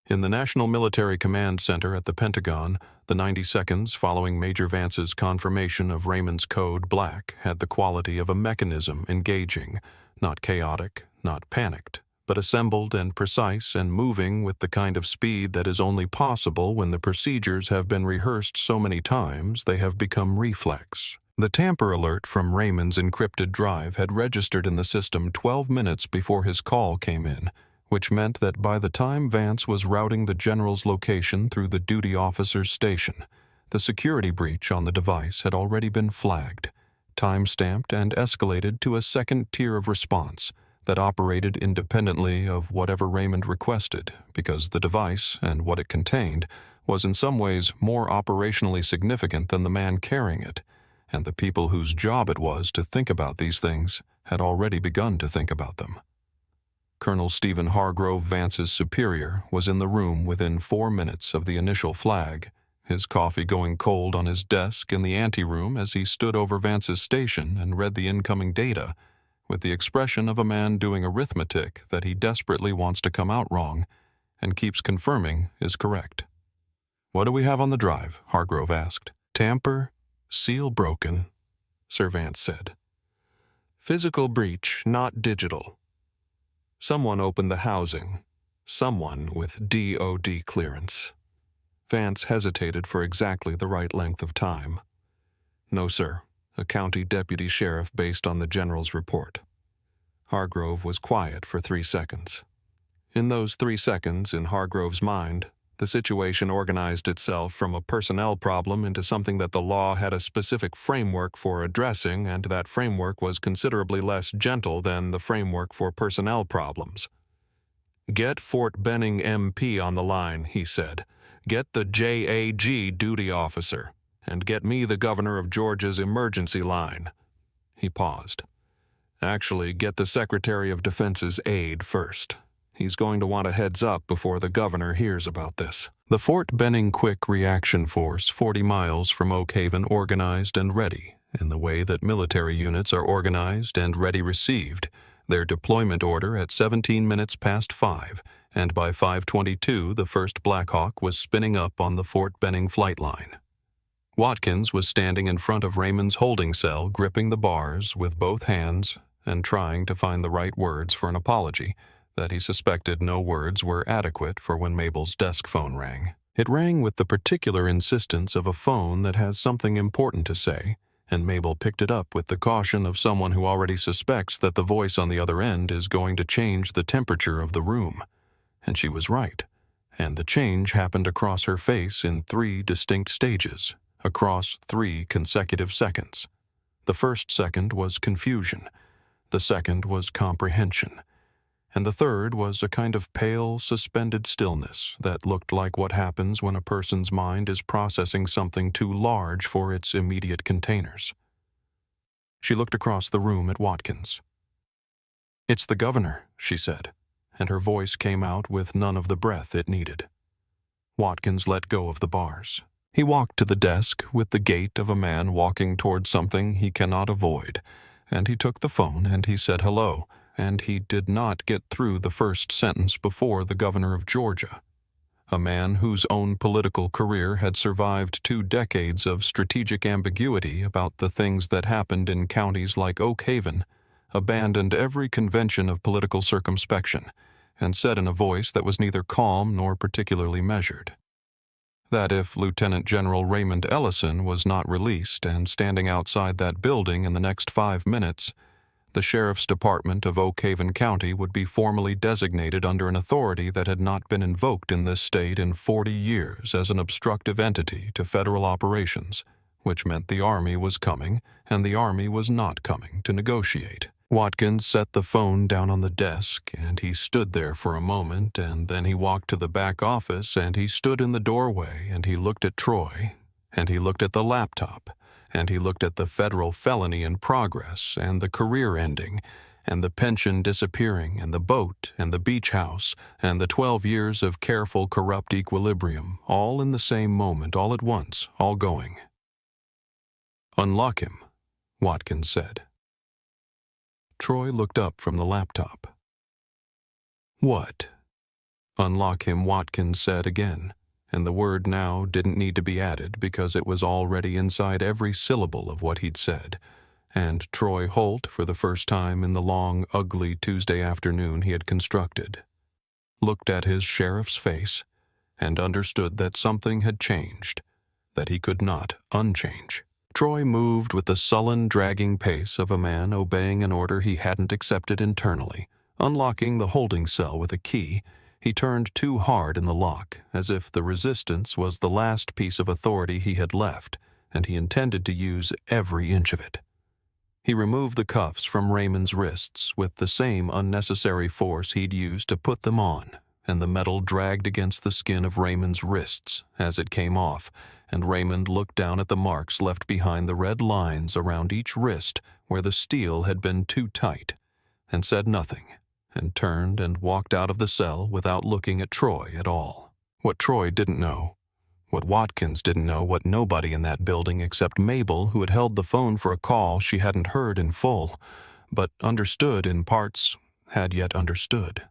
In the National Military Command Center at the Pentagon, the 90 seconds following Major Vance's confirmation of Raymond's code black had the quality of a mechanism engaging, not chaotic, not panicked, but assembled and precise and moving with the kind of speed that is only possible when the procedures have been rehearsed so many times they have become reflex. The tamper alert from Raymond's encrypted drive had registered in the system 12 minutes before his call came in, which meant that by the time Vance was routing the general's location through the duty officer's station, the security breach on the device had already been flagged, time-stamped, and escalated to a second tier of response that operated independently of whatever Raymond requested, because the device and what it contained was in some ways more operationally significant than the man carrying it, and the people whose job it was to think about these things had already begun to think about them. Colonel Stephen Hargrove, Vance's superior, was in the room within 4 minutes of the initial flag, his coffee going cold on his desk in the anteroom as he stood over Vance's station and read the incoming data, with the expression of a man doing arithmetic that he desperately wants to come out wrong and keeps confirming is correct. "What do we have on the drive?" Hargrove asked. "Tamper, seal broken," Sir Vance said. "Physical breach, not digital. Someone opened the housing. Someone with DOD clearance." Vance hesitated for exactly the right length of time. "No, sir. A county deputy sheriff based on the general's report." Hargrove was quiet for 3 seconds. In those 3 seconds, in Hargrove's mind, the situation organized itself from a personnel problem into something that the law had a specific framework for addressing, and that framework was considerably less gentle than the framework for personnel problems. "Get Fort Benning MP on the line," he said. "Get the JAG duty officer, and get me the governor of Georgia's emergency line." He paused. "Actually, get the Secretary of Defense's aide first. He's going to want a heads up before the governor hears about this." The Fort Benning Quick Reaction Force, 40 miles from Oak Haven, organized and ready, in the way that military units are organized and ready received, their deployment order at 17 minutes past 5, and by 5:22 the first Black Hawk was spinning up on the Fort Benning flight line. Watkins was standing in front of Raymond's holding cell, gripping the bars with both hands and trying to find the right words for an apology that he suspected no words were adequate for when Mabel's desk phone rang. It rang with the particular insistence of a phone that has something important to say, and Mabel picked it up with the caution of someone who already suspects that the voice on the other end is going to change the temperature of the room. And she was right, and the change happened across her face in 3 distinct stages, across 3 consecutive seconds. The first second was confusion, the second was comprehension, and the third was a kind of pale, suspended stillness that looked like what happens when a person's mind is processing something too large for its immediate containers. She looked across the room at Watkins. "It's the governor," she said, and her voice came out with none of the breath it needed. Watkins let go of the bars. He walked to the desk with the gait of a man walking toward something he cannot avoid, and he took the phone and he said hello, and he did not get through the first sentence before the governor of Georgia, a man whose own political career had survived 2 decades of strategic ambiguity about the things that happened in counties like Oak Haven, abandoned every convention of political circumspection, and said in a voice that was neither calm nor particularly measured, that if Lieutenant General Raymond Ellison was not released and standing outside that building in the next 5 minutes, the Sheriff's Department of Oak Haven County would be formally designated under an authority that had not been invoked in this state in 40 years as an obstructive entity to federal operations, which meant the Army was coming and the Army was not coming to negotiate. Watkins set the phone down on the desk, and he stood there for a moment, and then he walked to the back office, and he stood in the doorway, and he looked at Troy, and he looked at the laptop, and he looked at the federal felony in progress, and the career ending, and the pension disappearing, and the boat, and the beach house, and the 12 years of careful, corrupt equilibrium, all in the same moment, all at once, all going. "Unlock him," Watkins said. Troy looked up from the laptop. "What?" "Unlock him," Watkins said again, and the word now didn't need to be added because it was already inside every syllable of what he'd said, and Troy Holt, for the first time in the long, ugly Tuesday afternoon he had constructed, looked at his sheriff's face and understood that something had changed, that he could not unchange. Troy moved with the sullen, dragging pace of a man obeying an order he hadn't accepted internally. Unlocking the holding cell with a key, he turned too hard in the lock, as if the resistance was the last piece of authority he had left, and he intended to use every inch of it. He removed the cuffs from Raymond's wrists with the same unnecessary force he'd used to put them on, and the metal dragged against the skin of Raymond's wrists as it came off, and Raymond looked down at the marks left behind the red lines around each wrist where the steel had been too tight, and said nothing, and turned and walked out of the cell without looking at Troy at all. What Troy didn't know, what Watkins didn't know, what nobody in that building except Mabel, who had held the phone for a call she hadn't heard in full, but understood in parts, had yet understood,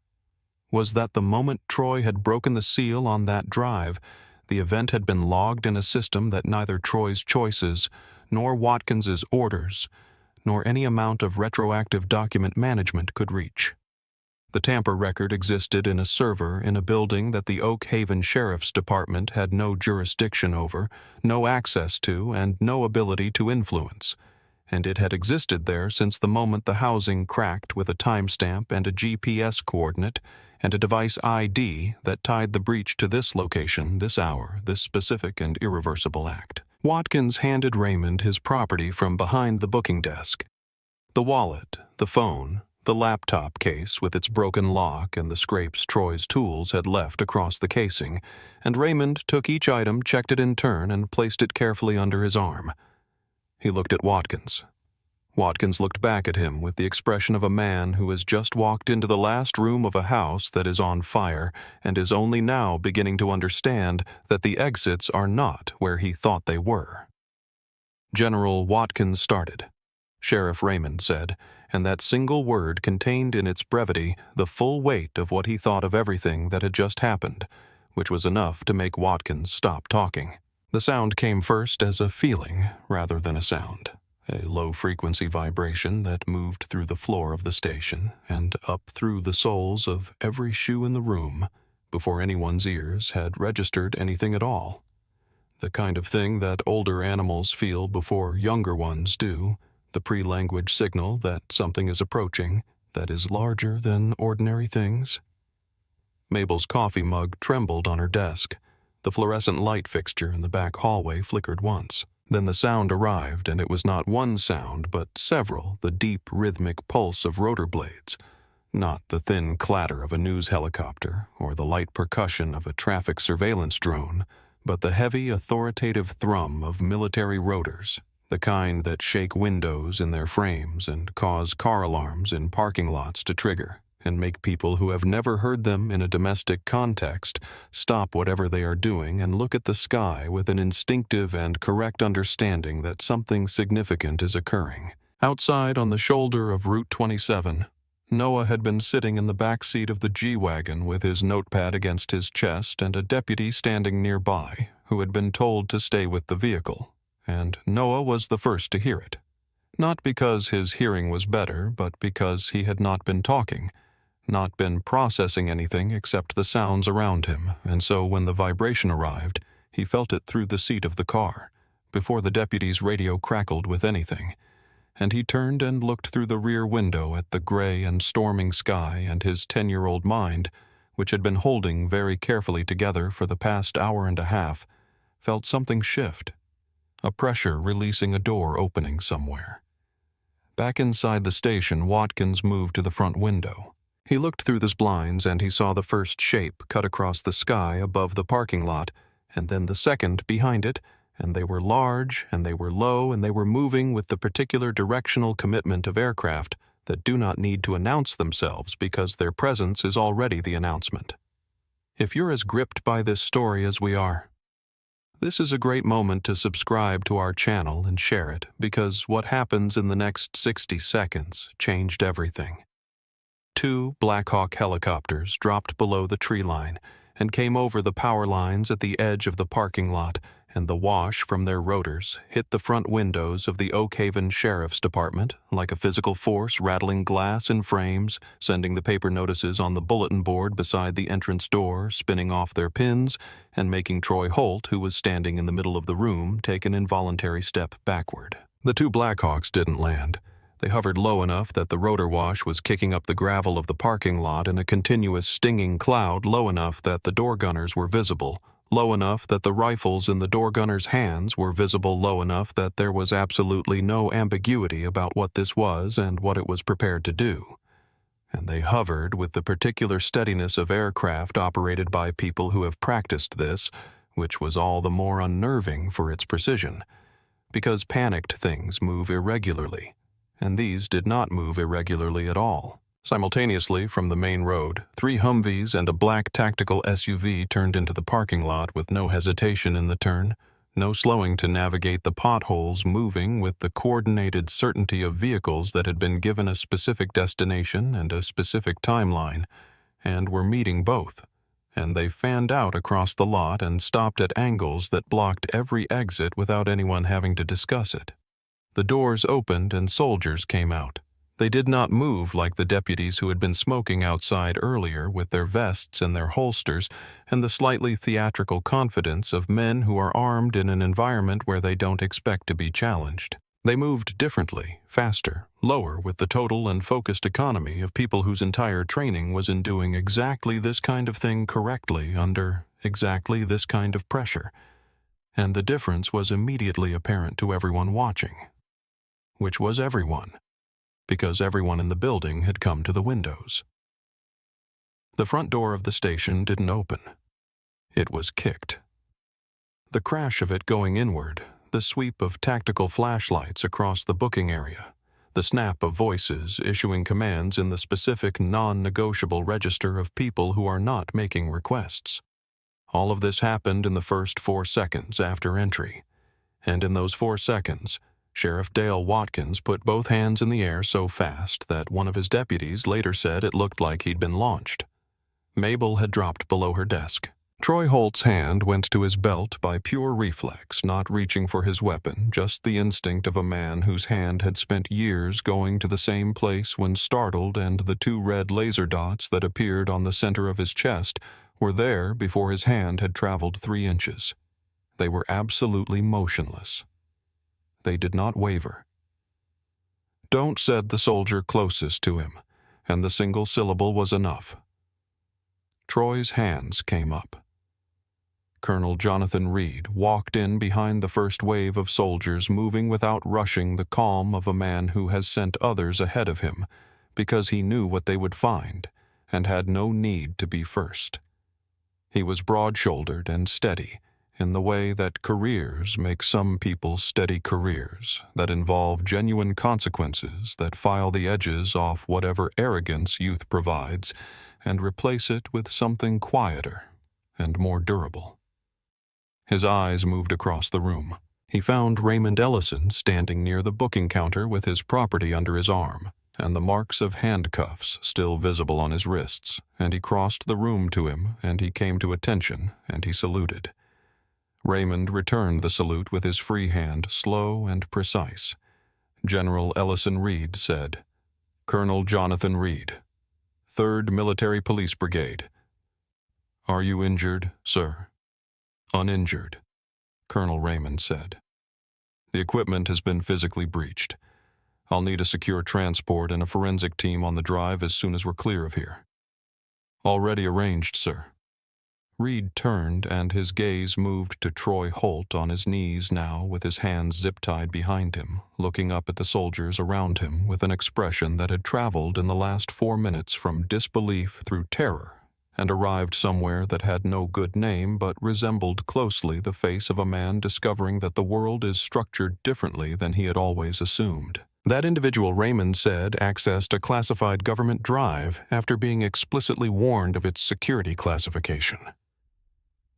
was that the moment Troy had broken the seal on that drive, the event had been logged in a system that neither Troy's choices, nor Watkins's orders, nor any amount of retroactive document management could reach. The tamper record existed in a server in a building that the Oak Haven Sheriff's Department had no jurisdiction over, no access to, and no ability to influence, and it had existed there since the moment the housing cracked with a timestamp and a GPS coordinate and a device ID that tied the breach to this location, this hour, this specific and irreversible act. Watkins handed Raymond his property from behind the booking desk. The wallet, the phone, the laptop case with its broken lock and the scrapes Troy's tools had left across the casing, and Raymond took each item, checked it in turn, and placed it carefully under his arm. He looked at Watkins. Watkins looked back at him with the expression of a man who has just walked into the last room of a house that is on fire and is only now beginning to understand that the exits are not where he thought they were. General Watkins started, Sheriff Raymond said, and that single word contained in its brevity the full weight of what he thought of everything that had just happened, which was enough to make Watkins stop talking. The sound came first as a feeling rather than a sound. A low-frequency vibration that moved through the floor of the station and up through the soles of every shoe in the room before anyone's ears had registered anything at all. The kind of thing that older animals feel before younger ones do, the pre-language signal that something is approaching that is larger than ordinary things. Mabel's coffee mug trembled on her desk. The fluorescent light fixture in the back hallway flickered once. Then the sound arrived, and it was not one sound, but several, the deep, rhythmic pulse of rotor blades, not the thin clatter of a news helicopter or the light percussion of a traffic surveillance drone, but the heavy, authoritative thrum of military rotors, the kind that shake windows in their frames and cause car alarms in parking lots to trigger, and make people who have never heard them in a domestic context stop whatever they are doing and look at the sky with an instinctive and correct understanding that something significant is occurring. Outside on the shoulder of Route 27, Noah had been sitting in the back seat of the G-Wagon with his notepad against his chest and a deputy standing nearby who had been told to stay with the vehicle, and Noah was the first to hear it. Not because his hearing was better, but because he had not been talking, not been processing anything except the sounds around him, and so when the vibration arrived, he felt it through the seat of the car, before the deputy's radio crackled with anything, and he turned and looked through the rear window at the gray and storming sky, and his 10-year-old mind, which had been holding very carefully together for the past hour and a half, felt something shift, a pressure releasing a door opening somewhere. Back inside the station, Watkins moved to the front window. He looked through the blinds and he saw the first shape cut across the sky above the parking lot, and then the second behind it, and they were large, and they were low, and they were moving with the particular directional commitment of aircraft that do not need to announce themselves because their presence is already the announcement. If you're as gripped by this story as we are, this is a great moment to subscribe to our channel and share it, because what happens in the next 60 seconds changed everything. 2 Black Hawk helicopters dropped below the tree line and came over the power lines at the edge of the parking lot, and the wash from their rotors hit the front windows of the Oak Haven Sheriff's Department like a physical force, rattling glass and frames, sending the paper notices on the bulletin board beside the entrance door spinning off their pins, and making Troy Holt, who was standing in the middle of the room, take an involuntary step backward. The 2 Blackhawks didn't land. They hovered low enough that the rotor wash was kicking up the gravel of the parking lot in a continuous stinging cloud, low enough that the door gunners were visible, low enough that the rifles in the door gunners' hands were visible, low enough that there was absolutely no ambiguity about what this was and what it was prepared to do. And they hovered with the particular steadiness of aircraft operated by people who have practiced this, which was all the more unnerving for its precision, because panicked things move irregularly, and these did not move irregularly at all. Simultaneously, from the main road, 3 Humvees and a black tactical SUV turned into the parking lot with no hesitation in the turn, no slowing to navigate the potholes, moving with the coordinated certainty of vehicles that had been given a specific destination and a specific timeline, and were meeting both. And they fanned out across the lot and stopped at angles that blocked every exit without anyone having to discuss it. The doors opened and soldiers came out. They did not move like the deputies who had been smoking outside earlier, with their vests in their holsters and the slightly theatrical confidence of men who are armed in an environment where they don't expect to be challenged. They moved differently, faster, lower, with the total and focused economy of people whose entire training was in doing exactly this kind of thing correctly under exactly this kind of pressure. And the difference was immediately apparent to everyone watching. Which was everyone, because everyone in the building had come to the windows. The front door of the station didn't open. It was kicked. The crash of it going inward, the sweep of tactical flashlights across the booking area, the snap of voices issuing commands in the specific non-negotiable register of people who are not making requests. All of this happened in the first 4 seconds after entry, and in those 4 seconds, Sheriff Dale Watkins put both hands in the air so fast that one of his deputies later said it looked like he'd been launched. Mabel had dropped below her desk. Troy Holt's hand went to his belt by pure reflex, not reaching for his weapon, just the instinct of a man whose hand had spent years going to the same place when startled, and the 2 red laser dots that appeared on the center of his chest were there before his hand had traveled 3 inches. They were absolutely motionless. They did not waver. "Don't," said the soldier closest to him, and the single syllable was enough. Troy's hands came up. Colonel Jonathan Reed walked in behind the first wave of soldiers, moving without rushing, the calm of a man who has sent others ahead of him, because he knew what they would find, and had no need to be first. He was broad-shouldered and steady, in the way that careers make some people steady careers, that involve genuine consequences, that file the edges off whatever arrogance youth provides, and replace it with something quieter and more durable. His eyes moved across the room. He found Raymond Ellison standing near the booking counter with his property under his arm, and the marks of handcuffs still visible on his wrists, and he crossed the room to him, and he came to attention, and he saluted. Raymond returned the salute with his free hand, slow and precise. General Ellison Reed said, "Colonel Jonathan Reed, 3rd Military Police Brigade." "Are you injured, sir?" "Uninjured," Colonel Raymond said. "The equipment has been physically breached. I'll need a secure transport and a forensic team on the drive as soon as we're clear of here." "Already arranged, sir." Reed turned, and his gaze moved to Troy Holt on his knees now, with his hands zip-tied behind him, looking up at the soldiers around him with an expression that had traveled in the last 4 minutes from disbelief through terror, and arrived somewhere that had no good name but resembled closely the face of a man discovering that the world is structured differently than he had always assumed. That individual, Raymond said, accessed a classified government drive after being explicitly warned of its security classification.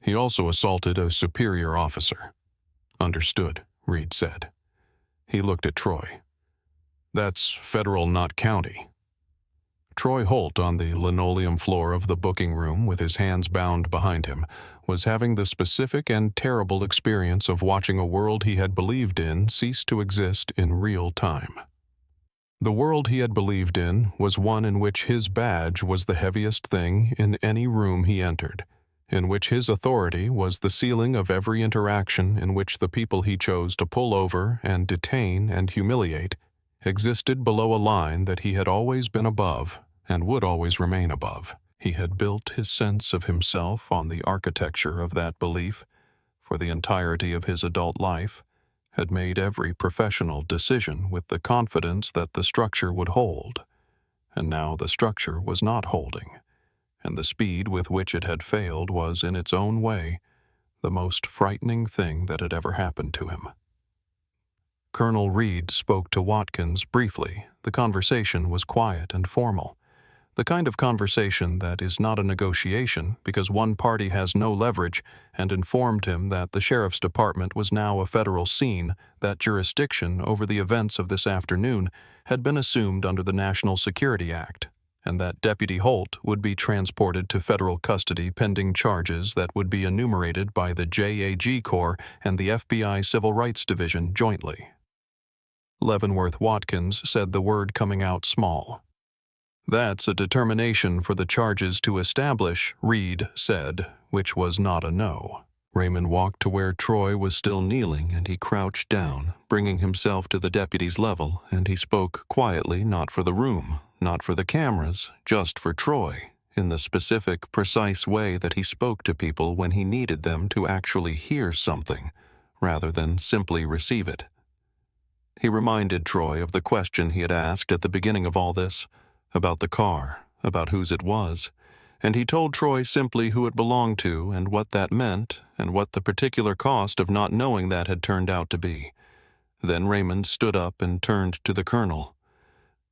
He also assaulted a superior officer. Understood, Reed said. He looked at Troy. That's federal, not county. Troy Holt, on the linoleum floor of the booking room with his hands bound behind him, was having the specific and terrible experience of watching a world he had believed in cease to exist in real time. The world he had believed in was one in which his badge was the heaviest thing in any room he entered, in which his authority was the ceiling of every interaction, in which the people he chose to pull over and detain and humiliate existed below a line that he had always been above and would always remain above. He had built his sense of himself on the architecture of that belief for the entirety of his adult life, had made every professional decision with the confidence that the structure would hold, and now the structure was not holding, and the speed with which it had failed was, in its own way, the most frightening thing that had ever happened to him. Colonel Reed spoke to Watkins briefly. The conversation was quiet and formal. The kind of conversation that is not a negotiation because one party has no leverage, and informed him that the sheriff's department was now a federal scene, that jurisdiction over the events of this afternoon had been assumed under the National Security Act, and that Deputy Holt would be transported to federal custody pending charges that would be enumerated by the JAG Corps and the FBI Civil Rights Division jointly. Leavenworth Watkins said the word coming out small. That's a determination for the charges to establish, Reed said, which was not a no. Raymond walked to where Troy was still kneeling, and he crouched down, bringing himself to the deputy's level, and he spoke quietly, not for the room, not for the cameras, just for Troy, in the specific, precise way that he spoke to people when he needed them to actually hear something, rather than simply receive it. He reminded Troy of the question he had asked at the beginning of all this, about the car, about whose it was, and he told Troy simply who it belonged to and what that meant and what the particular cost of not knowing that had turned out to be. Then Raymond stood up and turned to the colonel.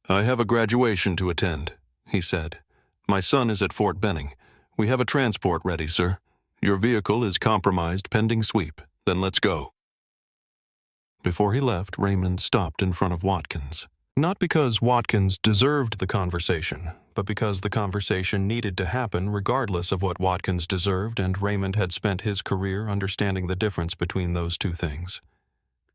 "I have a graduation to attend," he said. "My son is at Fort Benning. We have a transport ready, sir. Your vehicle is compromised pending sweep. Then let's go." Before he left, Raymond stopped in front of Watkins. Not because Watkins deserved the conversation, but because the conversation needed to happen regardless of what Watkins deserved, and Raymond had spent his career understanding the difference between those two things.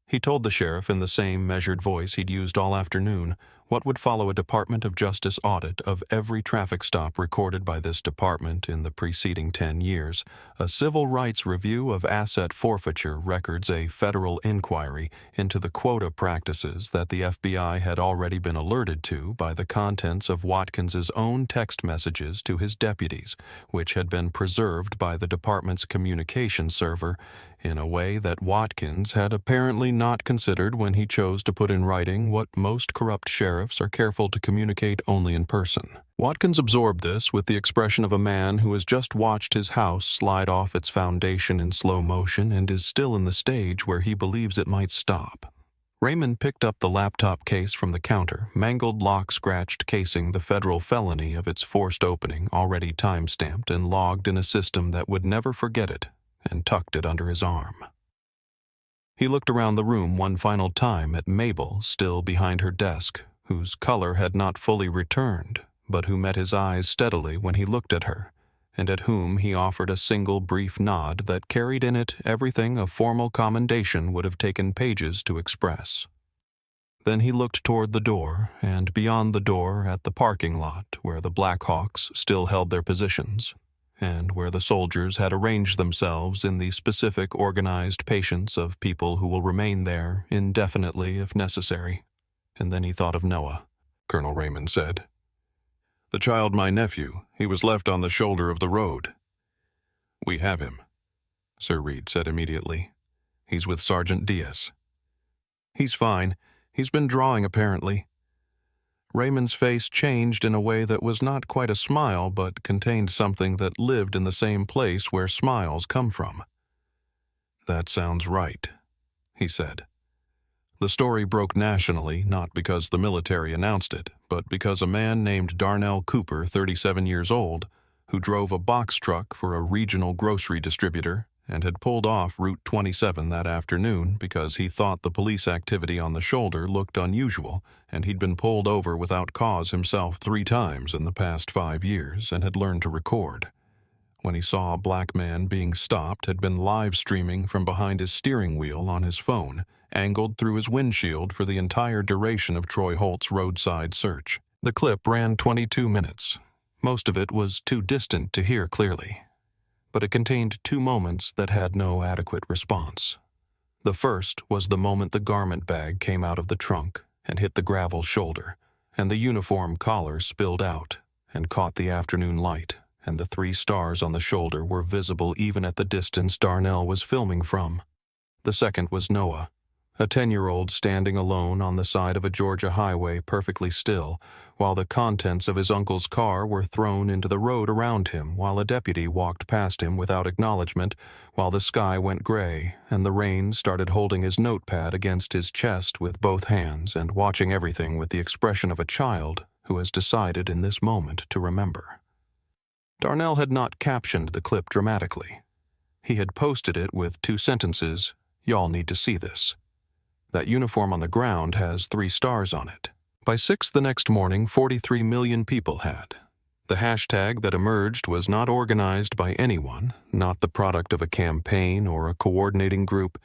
He told the sheriff in the same measured voice he'd used all afternoon what would follow a Department of Justice audit of every traffic stop recorded by this department in the preceding 10 years, a civil rights review of asset forfeiture records, a federal inquiry into the quota practices that the FBI had already been alerted to by the contents of Watkins's own text messages to his deputies, which had been preserved by the department's communication server in a way that Watkins had apparently not considered when he chose to put in writing what most corrupt sheriffs are careful to communicate only in person. Watkins absorbed this with the expression of a man who has just watched his house slide off its foundation in slow motion and is still in the stage where he believes it might stop. Raymond picked up the laptop case from the counter, mangled lock-scratched casing the federal felony of its forced opening, already time-stamped and logged in a system that would never forget it, and tucked it under his arm. He looked around the room one final time at Mabel, still behind her desk, whose color had not fully returned, but who met his eyes steadily when he looked at her, and at whom he offered a single brief nod that carried in it everything a formal commendation would have taken pages to express. Then he looked toward the door, and beyond the door at the parking lot where the Blackhawks still held their positions, and where the soldiers had arranged themselves in the specific organized patience of people who will remain there indefinitely if necessary. And then he thought of Noah. Colonel Raymond said, "The child, my nephew, he was left on the shoulder of the road." "We have him," Sir Reed said immediately. "He's with Sergeant Diaz." "He's fine. He's been drawing, apparently." Raymond's face changed in a way that was not quite a smile, but contained something that lived in the same place where smiles come from. "That sounds right," he said. The story broke nationally, not because the military announced it, but because a man named Darnell Cooper, 37 years old, who drove a box truck for a regional grocery distributor and had pulled off Route 27 that afternoon because he thought the police activity on the shoulder looked unusual, and he'd been pulled over without cause himself 3 times in the past 5 years and had learned to record. When he saw a black man being stopped, had been live streaming from behind his steering wheel on his phone, angled through his windshield for the entire duration of Troy Holt's roadside search. The clip ran 22 minutes. Most of it was too distant to hear clearly, but it contained 2 moments that had no adequate response. The first was the moment the garment bag came out of the trunk and hit the gravel shoulder, and the uniform collar spilled out and caught the afternoon light, and the 3 stars on the shoulder were visible even at the distance Darnell was filming from. The second was Noah, a 10-year-old standing alone on the side of a Georgia highway perfectly still, while the contents of his uncle's car were thrown into the road around him while a deputy walked past him without acknowledgement, while the sky went gray and the rain started holding his notepad against his chest with both hands and watching everything with the expression of a child who has decided in this moment to remember. Darnell had not captioned the clip dramatically. He had posted it with 2 sentences, "Y'all need to see this." That uniform on the ground has 3 stars on it. By 6 the next morning, 43 million people had. The hashtag that emerged was not organized by anyone, not the product of a campaign or a coordinating group.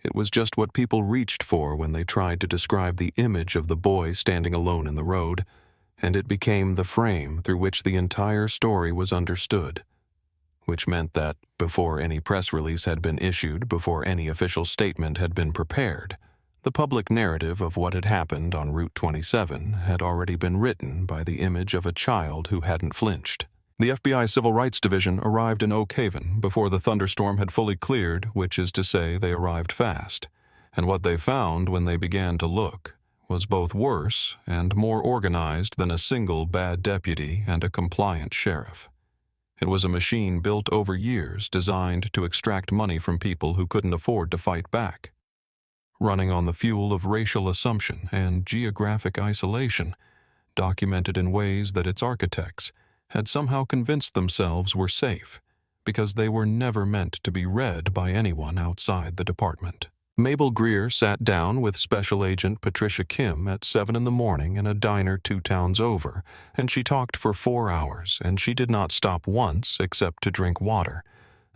It was just what people reached for when they tried to describe the image of the boy standing alone in the road, and it became the frame through which the entire story was understood, which meant that, before any press release had been issued, before any official statement had been prepared, the public narrative of what had happened on Route 27 had already been written by the image of a child who hadn't flinched. The FBI Civil Rights Division arrived in Oak Haven before the thunderstorm had fully cleared, which is to say they arrived fast, and what they found when they began to look was both worse and more organized than a single bad deputy and a compliant sheriff. It was a machine built over years designed to extract money from people who couldn't afford to fight back. Running on the fuel of racial assumption and geographic isolation, documented in ways that its architects had somehow convinced themselves were safe, because they were never meant to be read by anyone outside the department. Mabel Greer sat down with Special Agent Patricia Kim at 7 in the morning in a diner 2 towns over, and she talked for 4 hours, and she did not stop once except to drink water.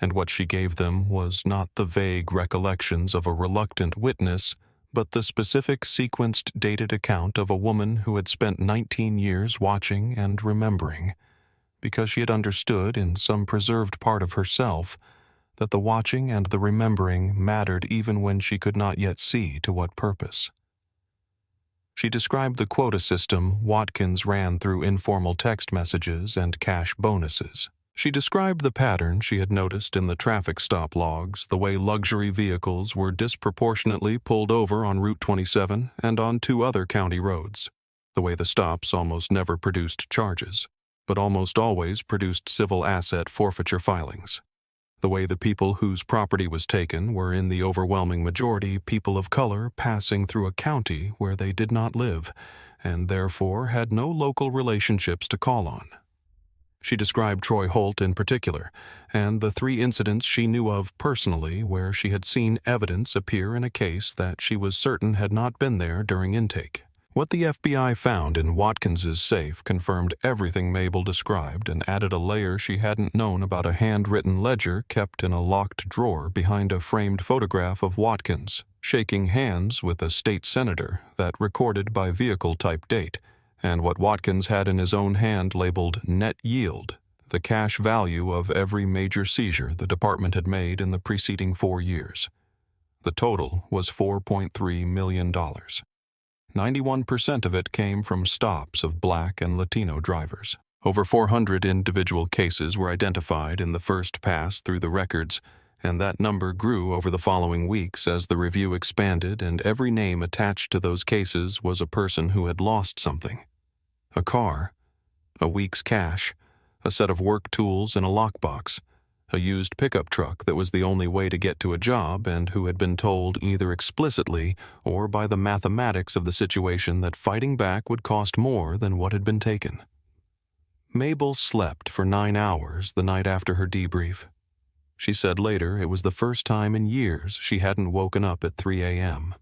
And what she gave them was not the vague recollections of a reluctant witness, but the specific sequenced dated account of a woman who had spent 19 years watching and remembering, because she had understood in some preserved part of herself that the watching and the remembering mattered even when she could not yet see to what purpose. She described the quota system Watkins ran through informal text messages and cash bonuses. She described the pattern she had noticed in the traffic stop logs, the way luxury vehicles were disproportionately pulled over on Route 27 and on 2 other county roads, the way the stops almost never produced charges, but almost always produced civil asset forfeiture filings, the way the people whose property was taken were in the overwhelming majority people of color passing through a county where they did not live and therefore had no local relationships to call on. She described Troy Holt in particular, and the 3 incidents she knew of personally where she had seen evidence appear in a case that she was certain had not been there during intake. What the FBI found in Watkins's safe confirmed everything Mabel described and added a layer she hadn't known about a handwritten ledger kept in a locked drawer behind a framed photograph of Watkins, shaking hands with a state senator that recorded by vehicle-type date, and what Watkins had in his own hand labeled net yield, the cash value of every major seizure the department had made in the preceding 4 years. The total was $4.3 million. 91% of it came from stops of Black and Latino drivers. Over 400 individual cases were identified in the first pass through the records, and that number grew over the following weeks as the review expanded, and every name attached to those cases was a person who had lost something. A car, a week's cash, a set of work tools in a lockbox, a used pickup truck that was the only way to get to a job and who had been told either explicitly or by the mathematics of the situation that fighting back would cost more than what had been taken. Mabel slept for 9 hours the night after her debrief. She said later it was the first time in years she hadn't woken up at 3 a.m.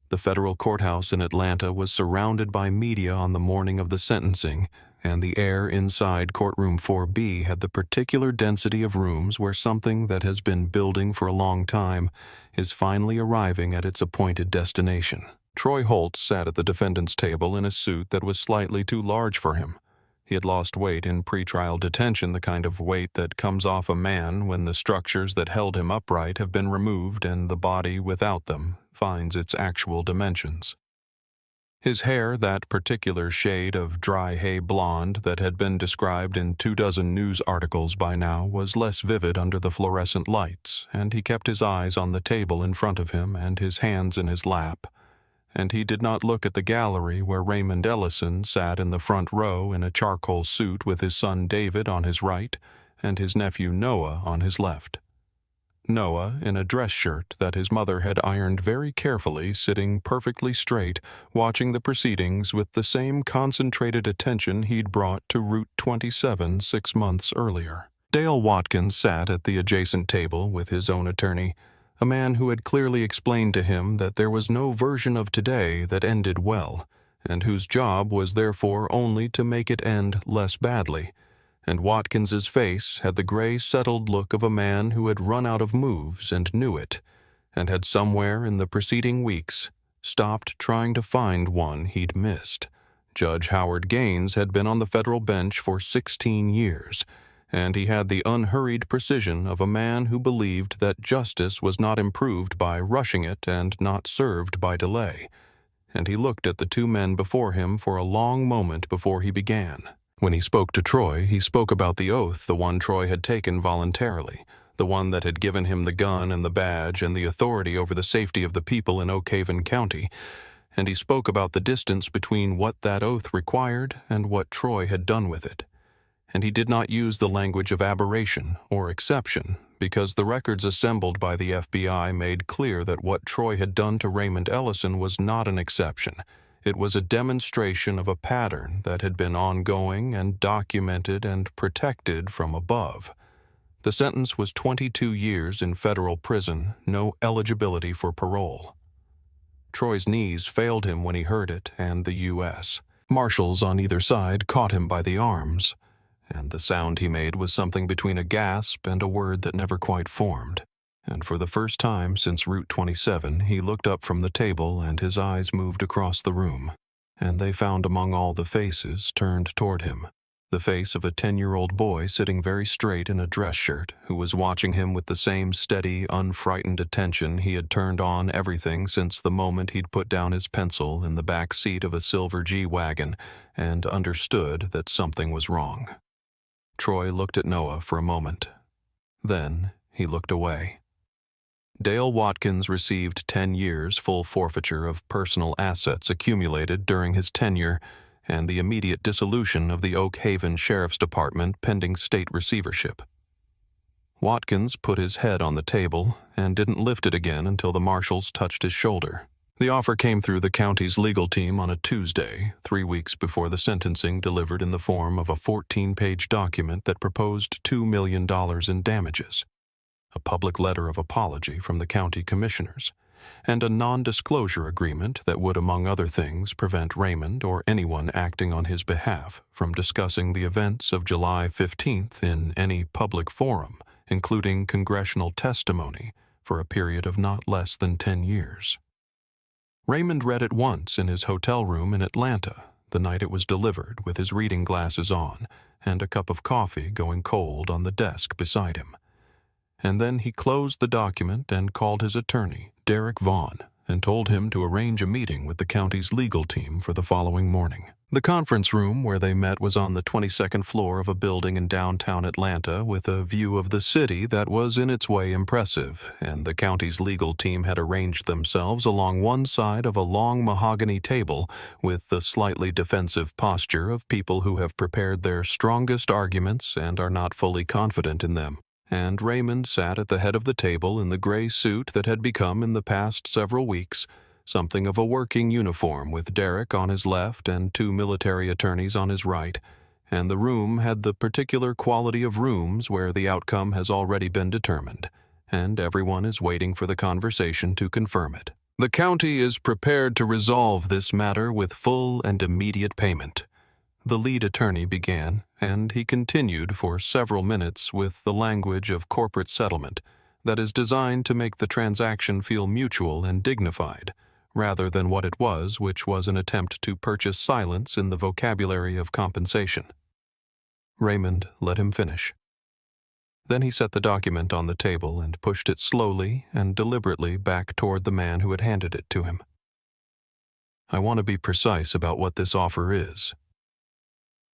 The federal courthouse in Atlanta was surrounded by media on the morning of the sentencing, and the air inside courtroom 4B had the particular density of rooms where something that has been building for a long time is finally arriving at its appointed destination. Troy Holt sat at the defendant's table in a suit that was slightly too large for him. He had lost weight in pretrial detention, the kind of weight that comes off a man when the structures that held him upright have been removed and the body without them finds its actual dimensions. His hair, that particular shade of dry hay blonde that had been described in 24 news articles by now, was less vivid under the fluorescent lights, and he kept his eyes on the table in front of him and his hands in his lap. And he did not look at the gallery where Raymond Ellison sat in the front row in a charcoal suit with his son David on his right and his nephew Noah on his left. Noah in a dress shirt that his mother had ironed very carefully, sitting perfectly straight, watching the proceedings with the same concentrated attention he'd brought to Route 27 6 months earlier. Dale Watkins sat at the adjacent table with his own attorney, a man who had clearly explained to him that there was no version of today that ended well, and whose job was therefore only to make it end less badly. And Watkins's face had the gray, settled look of a man who had run out of moves and knew it, and had somewhere in the preceding weeks stopped trying to find one he'd missed. Judge Howard Gaines had been on the federal bench for 16 years, and he had the unhurried precision of a man who believed that justice was not improved by rushing it and not served by delay. And he looked at the two men before him for a long moment before he began. When he spoke to Troy, he spoke about the oath, the one Troy had taken voluntarily, the one that had given him the gun and the badge and the authority over the safety of the people in Oak Haven County, and he spoke about the distance between what that oath required and what Troy had done with it. And he did not use the language of aberration or exception, because the records assembled by the FBI made clear that what Troy had done to Raymond Ellison was not an exception. It was a demonstration of a pattern that had been ongoing and documented and protected from above. The sentence was 22 years in federal prison, no eligibility for parole. Troy's knees failed him when he heard it, and the U.S. Marshals on either side caught him by the arms, and the sound he made was something between a gasp and a word that never quite formed. And for the first time since Route 27, he looked up from the table and his eyes moved across the room, and they found among all the faces turned toward him the face of a 10-year-old boy sitting very straight in a dress shirt, who was watching him with the same steady, unfrightened attention he had turned on everything since the moment he'd put down his pencil in the back seat of a silver G-Wagon and understood that something was wrong. Troy looked at Noah for a moment. Then he looked away. Dale Watkins received 10 years full forfeiture of personal assets accumulated during his tenure and the immediate dissolution of the Oak Haven Sheriff's Department pending state receivership. Watkins put his head on the table and didn't lift it again until the marshals touched his shoulder. The offer came through the county's legal team on a Tuesday, 3 weeks before the sentencing, delivered in the form of a 14-page document that proposed $2 million in damages, a public letter of apology from the county commissioners, and a non-disclosure agreement that would, among other things, prevent Raymond or anyone acting on his behalf from discussing the events of July 15th in any public forum, including congressional testimony, for a period of not less than 10 years. Raymond read it once in his hotel room in Atlanta, the night it was delivered, with his reading glasses on and a cup of coffee going cold on the desk beside him. And then he closed the document and called his attorney, Derek Vaughn, and told him to arrange a meeting with the county's legal team for the following morning. The conference room where they met was on the 22nd floor of a building in downtown Atlanta with a view of the city that was in its way impressive, and the county's legal team had arranged themselves along one side of a long mahogany table with the slightly defensive posture of people who have prepared their strongest arguments and are not fully confident in them. And Raymond sat at the head of the table in the gray suit that had become, in the past several weeks, something of a working uniform, with Derek on his left and two military attorneys on his right, and the room had the particular quality of rooms where the outcome has already been determined, and everyone is waiting for the conversation to confirm it. The county is prepared to resolve this matter with full and immediate payment, the lead attorney began, and he continued for several minutes with the language of corporate settlement that is designed to make the transaction feel mutual and dignified, rather than what it was, which was an attempt to purchase silence in the vocabulary of compensation. Raymond let him finish. Then he set the document on the table and pushed it slowly and deliberately back toward the man who had handed it to him. "I want to be precise about what this offer is,"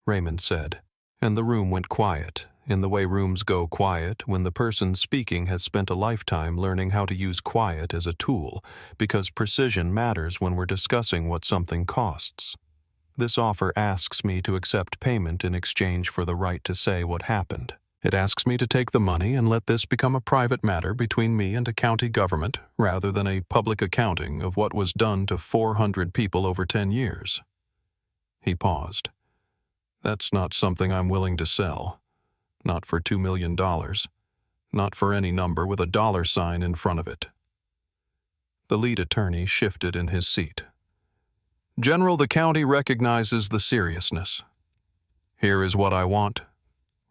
Raymond said, and the room went quiet, in the way rooms go quiet when the person speaking has spent a lifetime learning how to use quiet as a tool, because precision matters when we're discussing what something costs. "This offer asks me to accept payment in exchange for the right to say what happened. It asks me to take the money and let this become a private matter between me and a county government, rather than a public accounting of what was done to 400 people over 10 years. He paused. "That's not something I'm willing to sell. Not for $2 million. Not for any number with a dollar sign in front of it." The lead attorney shifted in his seat. "General, the county recognizes the seriousness. Here is what I want,"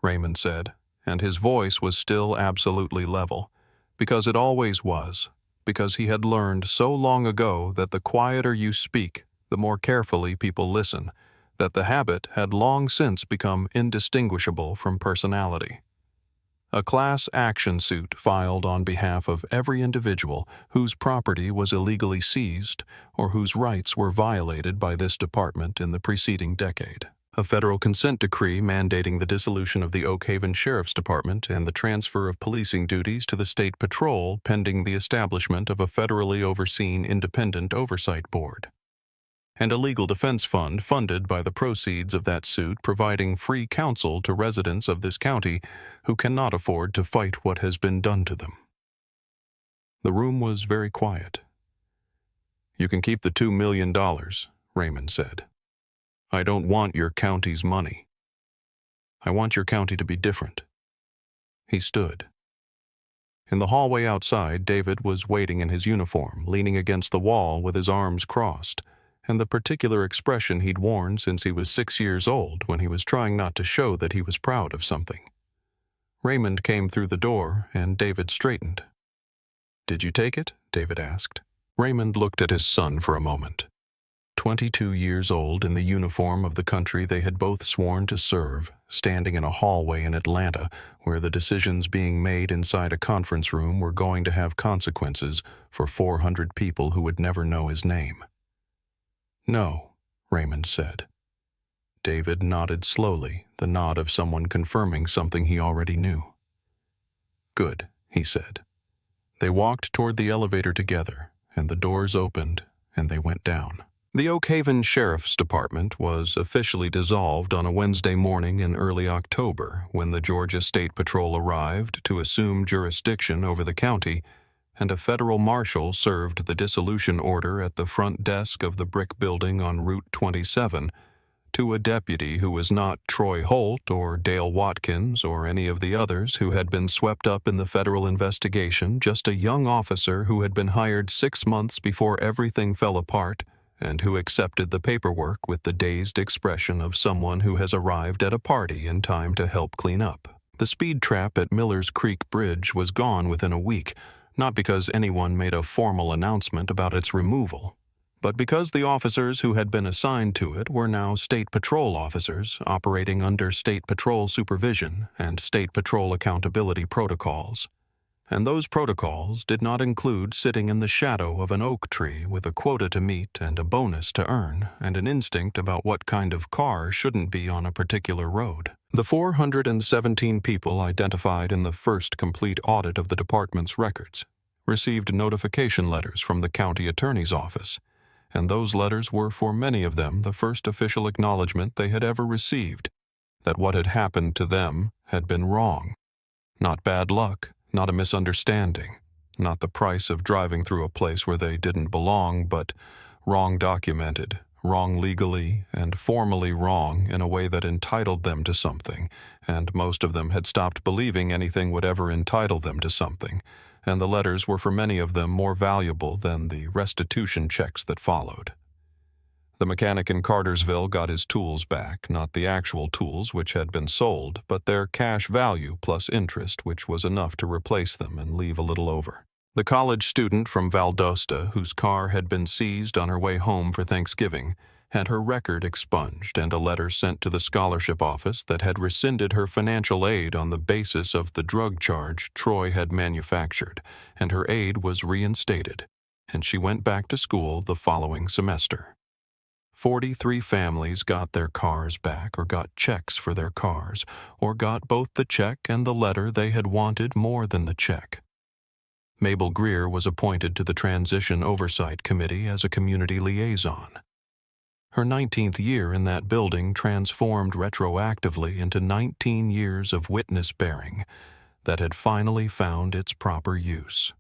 Raymond said, and his voice was still absolutely level, because it always was, because he had learned so long ago that the quieter you speak, the more carefully people listen, that the habit had long since become indistinguishable from personality. A class action suit filed on behalf of every individual whose property was illegally seized or whose rights were violated by this department in the preceding decade. A federal consent decree mandating the dissolution of the Oak Haven Sheriff's Department and the transfer of policing duties to the State Patrol pending the establishment of a federally overseen independent oversight board. And a legal defense fund funded by the proceeds of that suit providing free counsel to residents of this county who cannot afford to fight what has been done to them. The room was very quiet. "You can keep the $2 million, Raymond said. "I don't want your county's money. I want your county to be different." He stood. In the hallway outside, David was waiting in his uniform, leaning against the wall with his arms crossed, and the particular expression he'd worn since he was 6 years old when he was trying not to show that he was proud of something. Raymond came through the door, and David straightened. "Did you take it?" David asked. Raymond looked at his son for a moment. 22 years old, in the uniform of the country they had both sworn to serve, standing in a hallway in Atlanta where the decisions being made inside a conference room were going to have consequences for 400 people who would never know his name. "No," Raymond said. David nodded slowly, the nod of someone confirming something he already knew. "Good," he said. They walked toward the elevator together, and the doors opened, and they went down. The Oak Haven Sheriff's Department was officially dissolved on a Wednesday morning in early October when the Georgia State Patrol arrived to assume jurisdiction over the county, and a federal marshal served the dissolution order at the front desk of the brick building on Route 27 to a deputy who was not Troy Holt or Dale Watkins or any of the others who had been swept up in the federal investigation, just a young officer who had been hired 6 months before everything fell apart and who accepted the paperwork with the dazed expression of someone who has arrived at a party in time to help clean up. The speed trap at Miller's Creek Bridge was gone within a week, not because anyone made a formal announcement about its removal, but because the officers who had been assigned to it were now State Patrol officers operating under State Patrol supervision and State Patrol accountability protocols. And those protocols did not include sitting in the shadow of an oak tree with a quota to meet and a bonus to earn and an instinct about what kind of car shouldn't be on a particular road. The 417 people identified in the first complete audit of the department's records received notification letters from the county attorney's office, and those letters were for many of them the first official acknowledgement they had ever received that what had happened to them had been wrong. Not bad luck, not a misunderstanding, not the price of driving through a place where they didn't belong, but wrong documented, wrong legally, and formally wrong in a way that entitled them to something, and most of them had stopped believing anything would ever entitle them to something, and the letters were for many of them more valuable than the restitution checks that followed. The mechanic in Cartersville got his tools back, not the actual tools which had been sold, but their cash value plus interest, which was enough to replace them and leave a little over. The college student from Valdosta, whose car had been seized on her way home for Thanksgiving, had her record expunged and a letter sent to the scholarship office that had rescinded her financial aid on the basis of the drug charge Troy had manufactured, and her aid was reinstated, and she went back to school the following semester. 43 families got their cars back or got checks for their cars, or got both the check and the letter they had wanted more than the check. Mabel Greer was appointed to the Transition Oversight Committee as a community liaison. Her 19th year in that building transformed retroactively into 19 years of witness bearing that had finally found its proper use.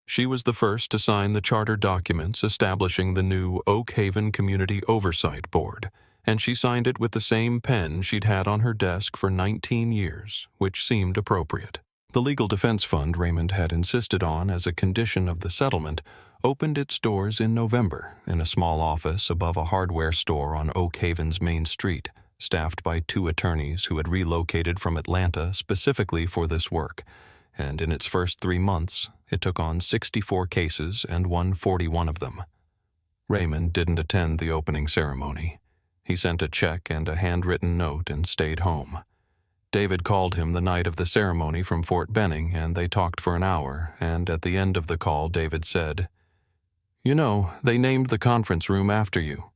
She was the first to sign the charter documents establishing the new Oak Haven Community Oversight Board, and she signed it with the same pen she'd had on her desk for 19 years, which seemed appropriate. The Legal Defense Fund Raymond had insisted on as a condition of the settlement opened its doors in November in a small office above a hardware store on Oak Haven's main street, staffed by 2 attorneys who had relocated from Atlanta specifically for this work, and in its first 3 months, it took on 64 cases and won 41 of them. Raymond didn't attend the opening ceremony. He sent a check and a handwritten note and stayed home. David called him the night of the ceremony from Fort Benning, and they talked for an hour, and at the end of the call, David said, "You know, they named the conference room after you,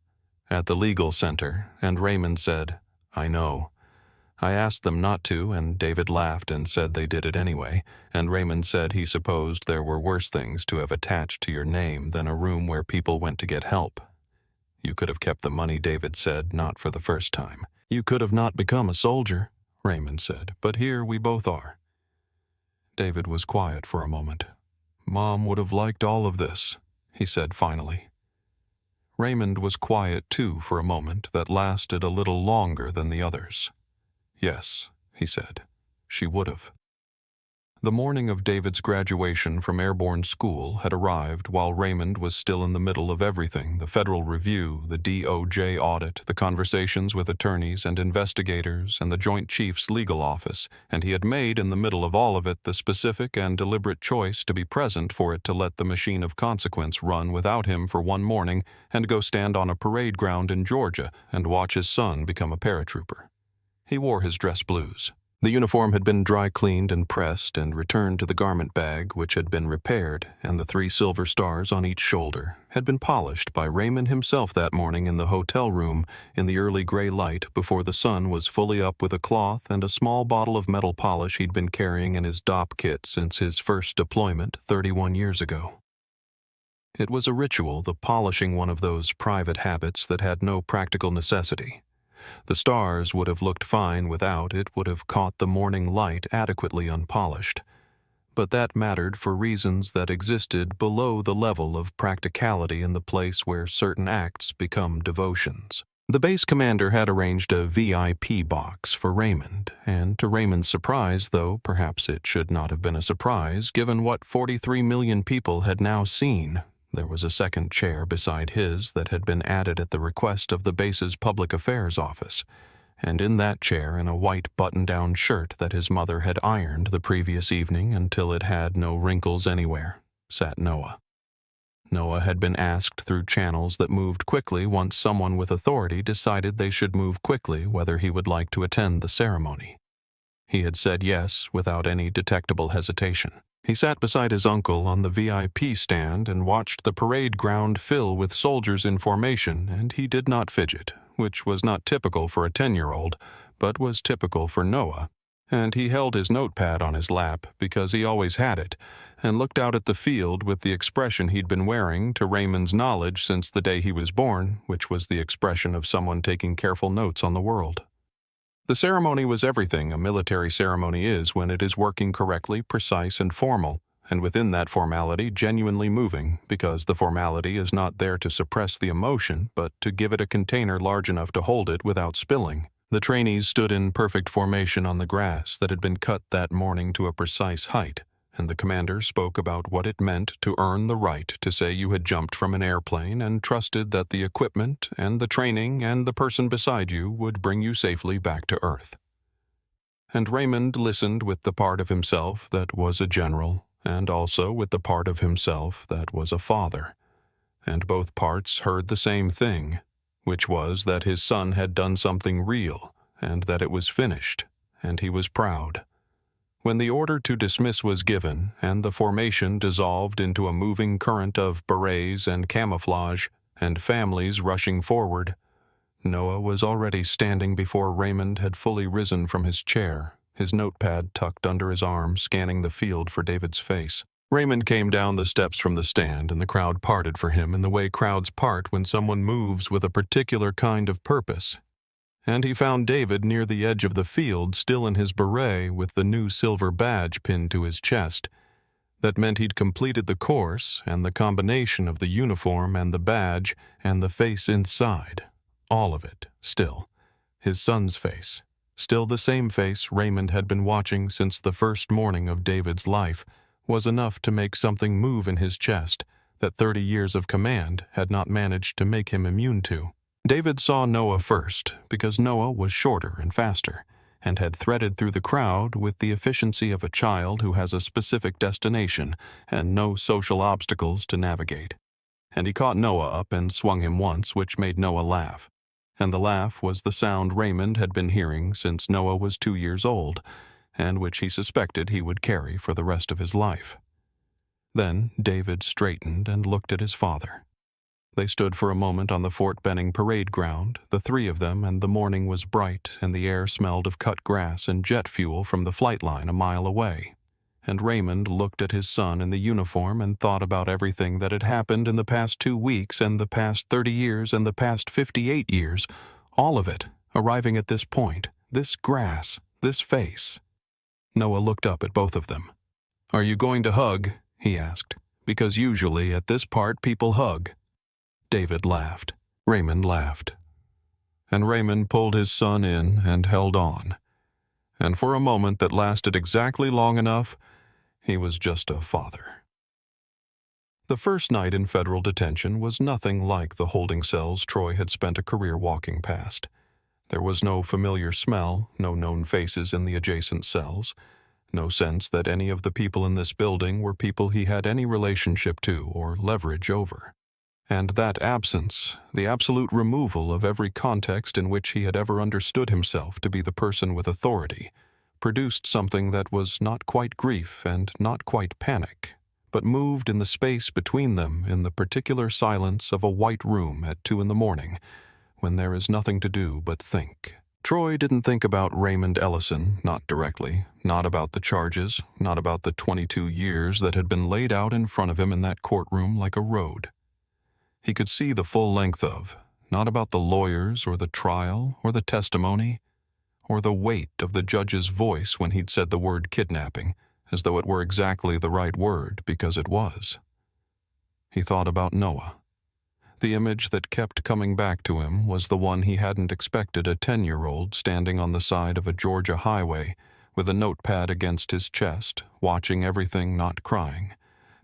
at the Legal Center," and Raymond said, "I know. I asked them not to, and David laughed and said they did it anyway, and Raymond said he supposed there were worse things to have attached to your name than a room where people went to get help. You could have kept the money," David said, "not for the first time. You could have not become a soldier," Raymond said, "but here we both are." David was quiet for a moment. "Mom would have liked all of this," he said finally. Raymond was quiet too for a moment that lasted a little longer than the others. "Yes," he said, "she would have." The morning of David's graduation from airborne school had arrived while Raymond was still in the middle of everything: the federal review, the DOJ audit, the conversations with attorneys and investigators, and the Joint Chiefs legal office, and he had made in the middle of all of it the specific and deliberate choice to be present for it to let the machine of consequence run without him for one morning and go stand on a parade ground in Georgia and watch his son become a paratrooper. He wore his dress blues. The uniform had been dry cleaned and pressed and returned to the garment bag, which had been repaired, and the 3 silver stars on each shoulder had been polished by Raymond himself that morning in the hotel room in the early gray light before the sun was fully up with a cloth and a small bottle of metal polish he'd been carrying in his DOP kit since his first deployment 31 years ago. It was a ritual, the polishing one of those private habits that had no practical necessity. The stars would have looked fine without it, would have caught the morning light adequately unpolished. But that mattered for reasons that existed below the level of practicality in the place where certain acts become devotions. The base commander had arranged a VIP box for Raymond, and to Raymond's surprise, though perhaps it should not have been a surprise given what 43 million people had now seen, there was a second chair beside his that had been added at the request of the base's public affairs office, and in that chair, in a white button-down shirt that his mother had ironed the previous evening until it had no wrinkles anywhere, sat Noah. Noah had been asked through channels that moved quickly once someone with authority decided they should move quickly whether he would like to attend the ceremony. He had said yes without any detectable hesitation. He sat beside his uncle on the VIP stand and watched the parade ground fill with soldiers in formation, and he did not fidget, which was not typical for a 10-year-old, but was typical for Noah. And he held his notepad on his lap because he always had it, and looked out at the field with the expression he'd been wearing to Raymond's knowledge since the day he was born, which was the expression of someone taking careful notes on the world. The ceremony was everything a military ceremony is when it is working correctly, precise, and formal, and within that formality genuinely moving, because the formality is not there to suppress the emotion, but to give it a container large enough to hold it without spilling. The trainees stood in perfect formation on the grass that had been cut that morning to a precise height, and the commander spoke about what it meant to earn the right to say you had jumped from an airplane and trusted that the equipment and the training and the person beside you would bring you safely back to Earth. And Raymond listened with the part of himself that was a general, and also with the part of himself that was a father. And both parts heard the same thing, which was that his son had done something real, and that it was finished, and he was proud. When the order to dismiss was given, and the formation dissolved into a moving current of berets and camouflage, and families rushing forward, Noah was already standing before Raymond had fully risen from his chair, his notepad tucked under his arm, scanning the field for David's face. Raymond came down the steps from the stand, and the crowd parted for him in the way crowds part when someone moves with a particular kind of purpose. And he found David near the edge of the field, still in his beret with the new silver badge pinned to his chest. That meant he'd completed the course, and the combination of the uniform and the badge and the face inside. All of it, still. His son's face. Still the same face Raymond had been watching since the first morning of David's life, was enough to make something move in his chest that 30 years of command had not managed to make him immune to. David saw Noah first, because Noah was shorter and faster, and had threaded through the crowd with the efficiency of a child who has a specific destination and no social obstacles to navigate. And he caught Noah up and swung him once, which made Noah laugh. And the laugh was the sound Raymond had been hearing since Noah was 2 years old, and which he suspected he would carry for the rest of his life. Then David straightened and looked at his father. They stood for a moment on the Fort Benning parade ground, the three of them, and the morning was bright, and the air smelled of cut grass and jet fuel from the flight line a mile away. And Raymond looked at his son in the uniform and thought about everything that had happened in the past 2 weeks and the past 30 years and the past 58 years, all of it, arriving at this point, this grass, this face. Noah looked up at both of them. "Are you going to hug?" he asked, "because usually at this part people hug." David laughed. Raymond laughed. And Raymond pulled his son in and held on. And for a moment that lasted exactly long enough, he was just a father. The first night in federal detention was nothing like the holding cells Troy had spent a career walking past. There was no familiar smell, no known faces in the adjacent cells, no sense that any of the people in this building were people he had any relationship to or leverage over. And that absence, the absolute removal of every context in which he had ever understood himself to be the person with authority, produced something that was not quite grief and not quite panic, but moved in the space between them in the particular silence of a white room at 2 a.m, when there is nothing to do but think. Troy didn't think about Raymond Ellison, not directly, not about the charges, not about the 22 years that had been laid out in front of him in that courtroom like a road. He could see the full length of, not about the lawyers or the trial or the testimony, or the weight of the judge's voice when he'd said the word kidnapping, as though it were exactly the right word because it was. He thought about Noah. The image that kept coming back to him was the one he hadn't expected a 10-year-old standing on the side of a Georgia highway with a notepad against his chest, watching everything, not crying.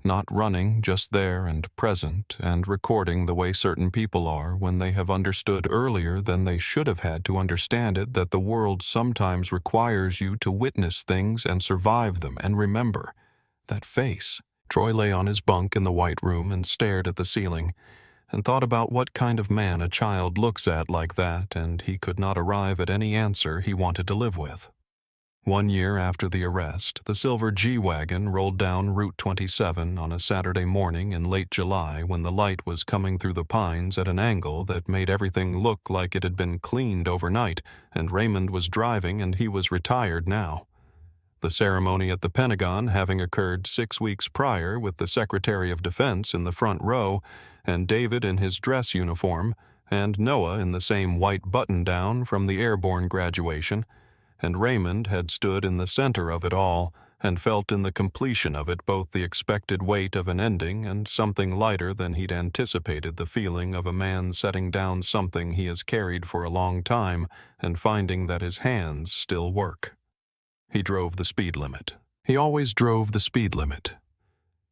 Not running, just there and present, and recording the way certain people are when they have understood earlier than they should have had to understand it that the world sometimes requires you to witness things and survive them and remember. That face. Troy lay on his bunk in the white room and stared at the ceiling, and thought about what kind of man a child looks at like that, and he could not arrive at any answer he wanted to live with. 1 year after the arrest, the silver G-Wagon rolled down Route 27 on a Saturday morning in late July when the light was coming through the pines at an angle that made everything look like it had been cleaned overnight, and Raymond was driving and he was retired now. The ceremony at the Pentagon having occurred 6 weeks prior with the Secretary of Defense in the front row, and David in his dress uniform, and Noah in the same white button-down from the airborne graduation, and Raymond had stood in the center of it all and felt in the completion of it both the expected weight of an ending and something lighter than he'd anticipated, the feeling of a man setting down something he has carried for a long time and finding that his hands still work. He drove the speed limit. He always drove the speed limit.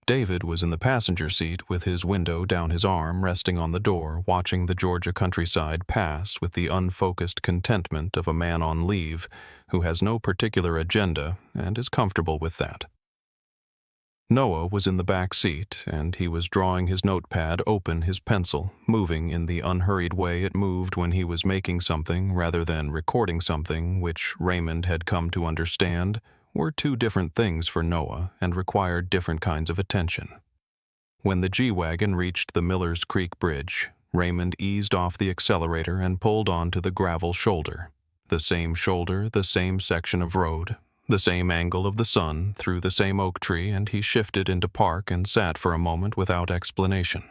David was in the passenger seat with his window down his arm resting on the door, watching the Georgia countryside pass with the unfocused contentment of a man on leave who has no particular agenda and is comfortable with that. Noah was in the back seat, and he was drawing his notepad open, his pencil, moving in the unhurried way it moved when he was making something rather than recording something, which Raymond had come to understand were two different things for Noah and required different kinds of attention. When the G-Wagon reached the Millers Creek Bridge, Raymond eased off the accelerator and pulled onto the gravel shoulder. The same shoulder, the same section of road, the same angle of the sun through the same oak tree, and he shifted into park and sat for a moment without explanation.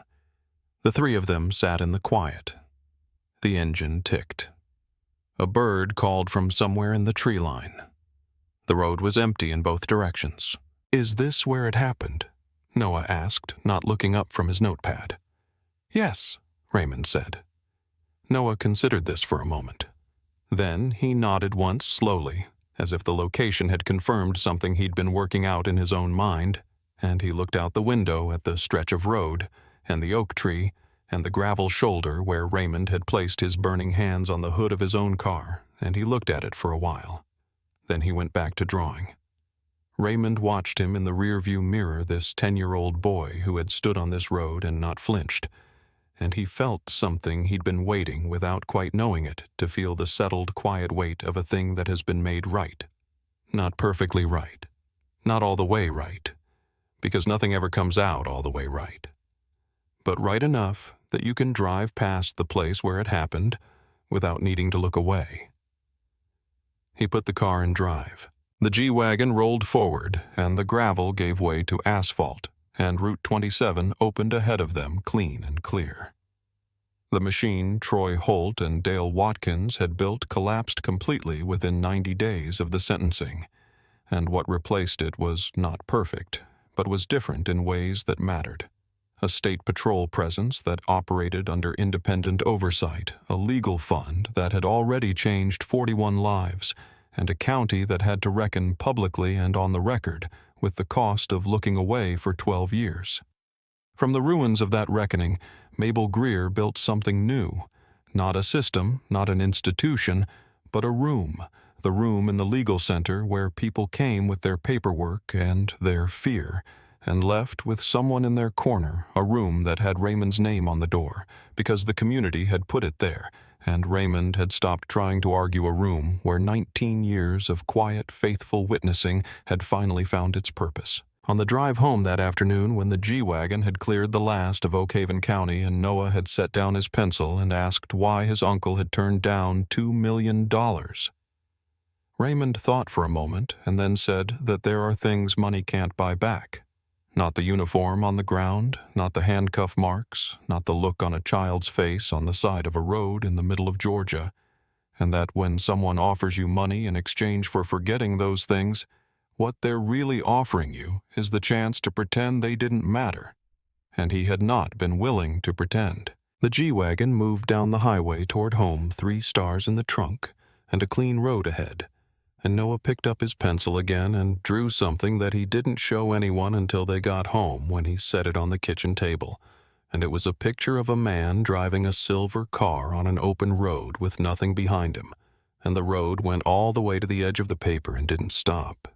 The three of them sat in the quiet. The engine ticked. A bird called from somewhere in the tree line. The road was empty in both directions. "Is this where it happened?" Noah asked, not looking up from his notepad. "Yes," Raymond said. Noah considered this for a moment. Then he nodded once slowly, as if the location had confirmed something he'd been working out in his own mind, and he looked out the window at the stretch of road, and the oak tree, and the gravel shoulder where Raymond had placed his burning hands on the hood of his own car, and he looked at it for a while. Then he went back to drawing. Raymond watched him in the rearview mirror, this 10-year-old boy who had stood on this road and not flinched, and he felt something he'd been waiting without quite knowing it, to feel the settled, quiet weight of a thing that has been made right. Not perfectly right. Not all the way right, because nothing ever comes out all the way right. But right enough that you can drive past the place where it happened without needing to look away. He put the car in drive. The G-Wagon rolled forward, and the gravel gave way to asphalt, and Route 27 opened ahead of them clean and clear. The machine Troy Holt and Dale Watkins had built collapsed completely within 90 days of the sentencing, and what replaced it was not perfect, but was different in ways that mattered. A state patrol presence that operated under independent oversight, a legal fund that had already changed 41 lives, and a county that had to reckon publicly and on the record with the cost of looking away for 12 years. From the ruins of that reckoning, Mabel Greer built something new. Not a system, not an institution, but a room. The room in the legal center where people came with their paperwork and their fear, and left with someone in their corner, a room that had Raymond's name on the door, because the community had put it there, and Raymond had stopped trying to argue a room where 19 years of quiet, faithful witnessing had finally found its purpose. On the drive home that afternoon, when the G-Wagon had cleared the last of Oak Haven County and Noah had set down his pencil and asked why his uncle had turned down $2 million, Raymond thought for a moment and then said that there are things money can't buy back. Not the uniform on the ground, not the handcuff marks, not the look on a child's face on the side of a road in the middle of Georgia, and that when someone offers you money in exchange for forgetting those things, what they're really offering you is the chance to pretend they didn't matter, and he had not been willing to pretend. The G-Wagon moved down the highway toward home, 3 stars in the trunk, and a clean road ahead, and Noah picked up his pencil again and drew something that he didn't show anyone until they got home when he set it on the kitchen table, and it was a picture of a man driving a silver car on an open road with nothing behind him, and the road went all the way to the edge of the paper and didn't stop.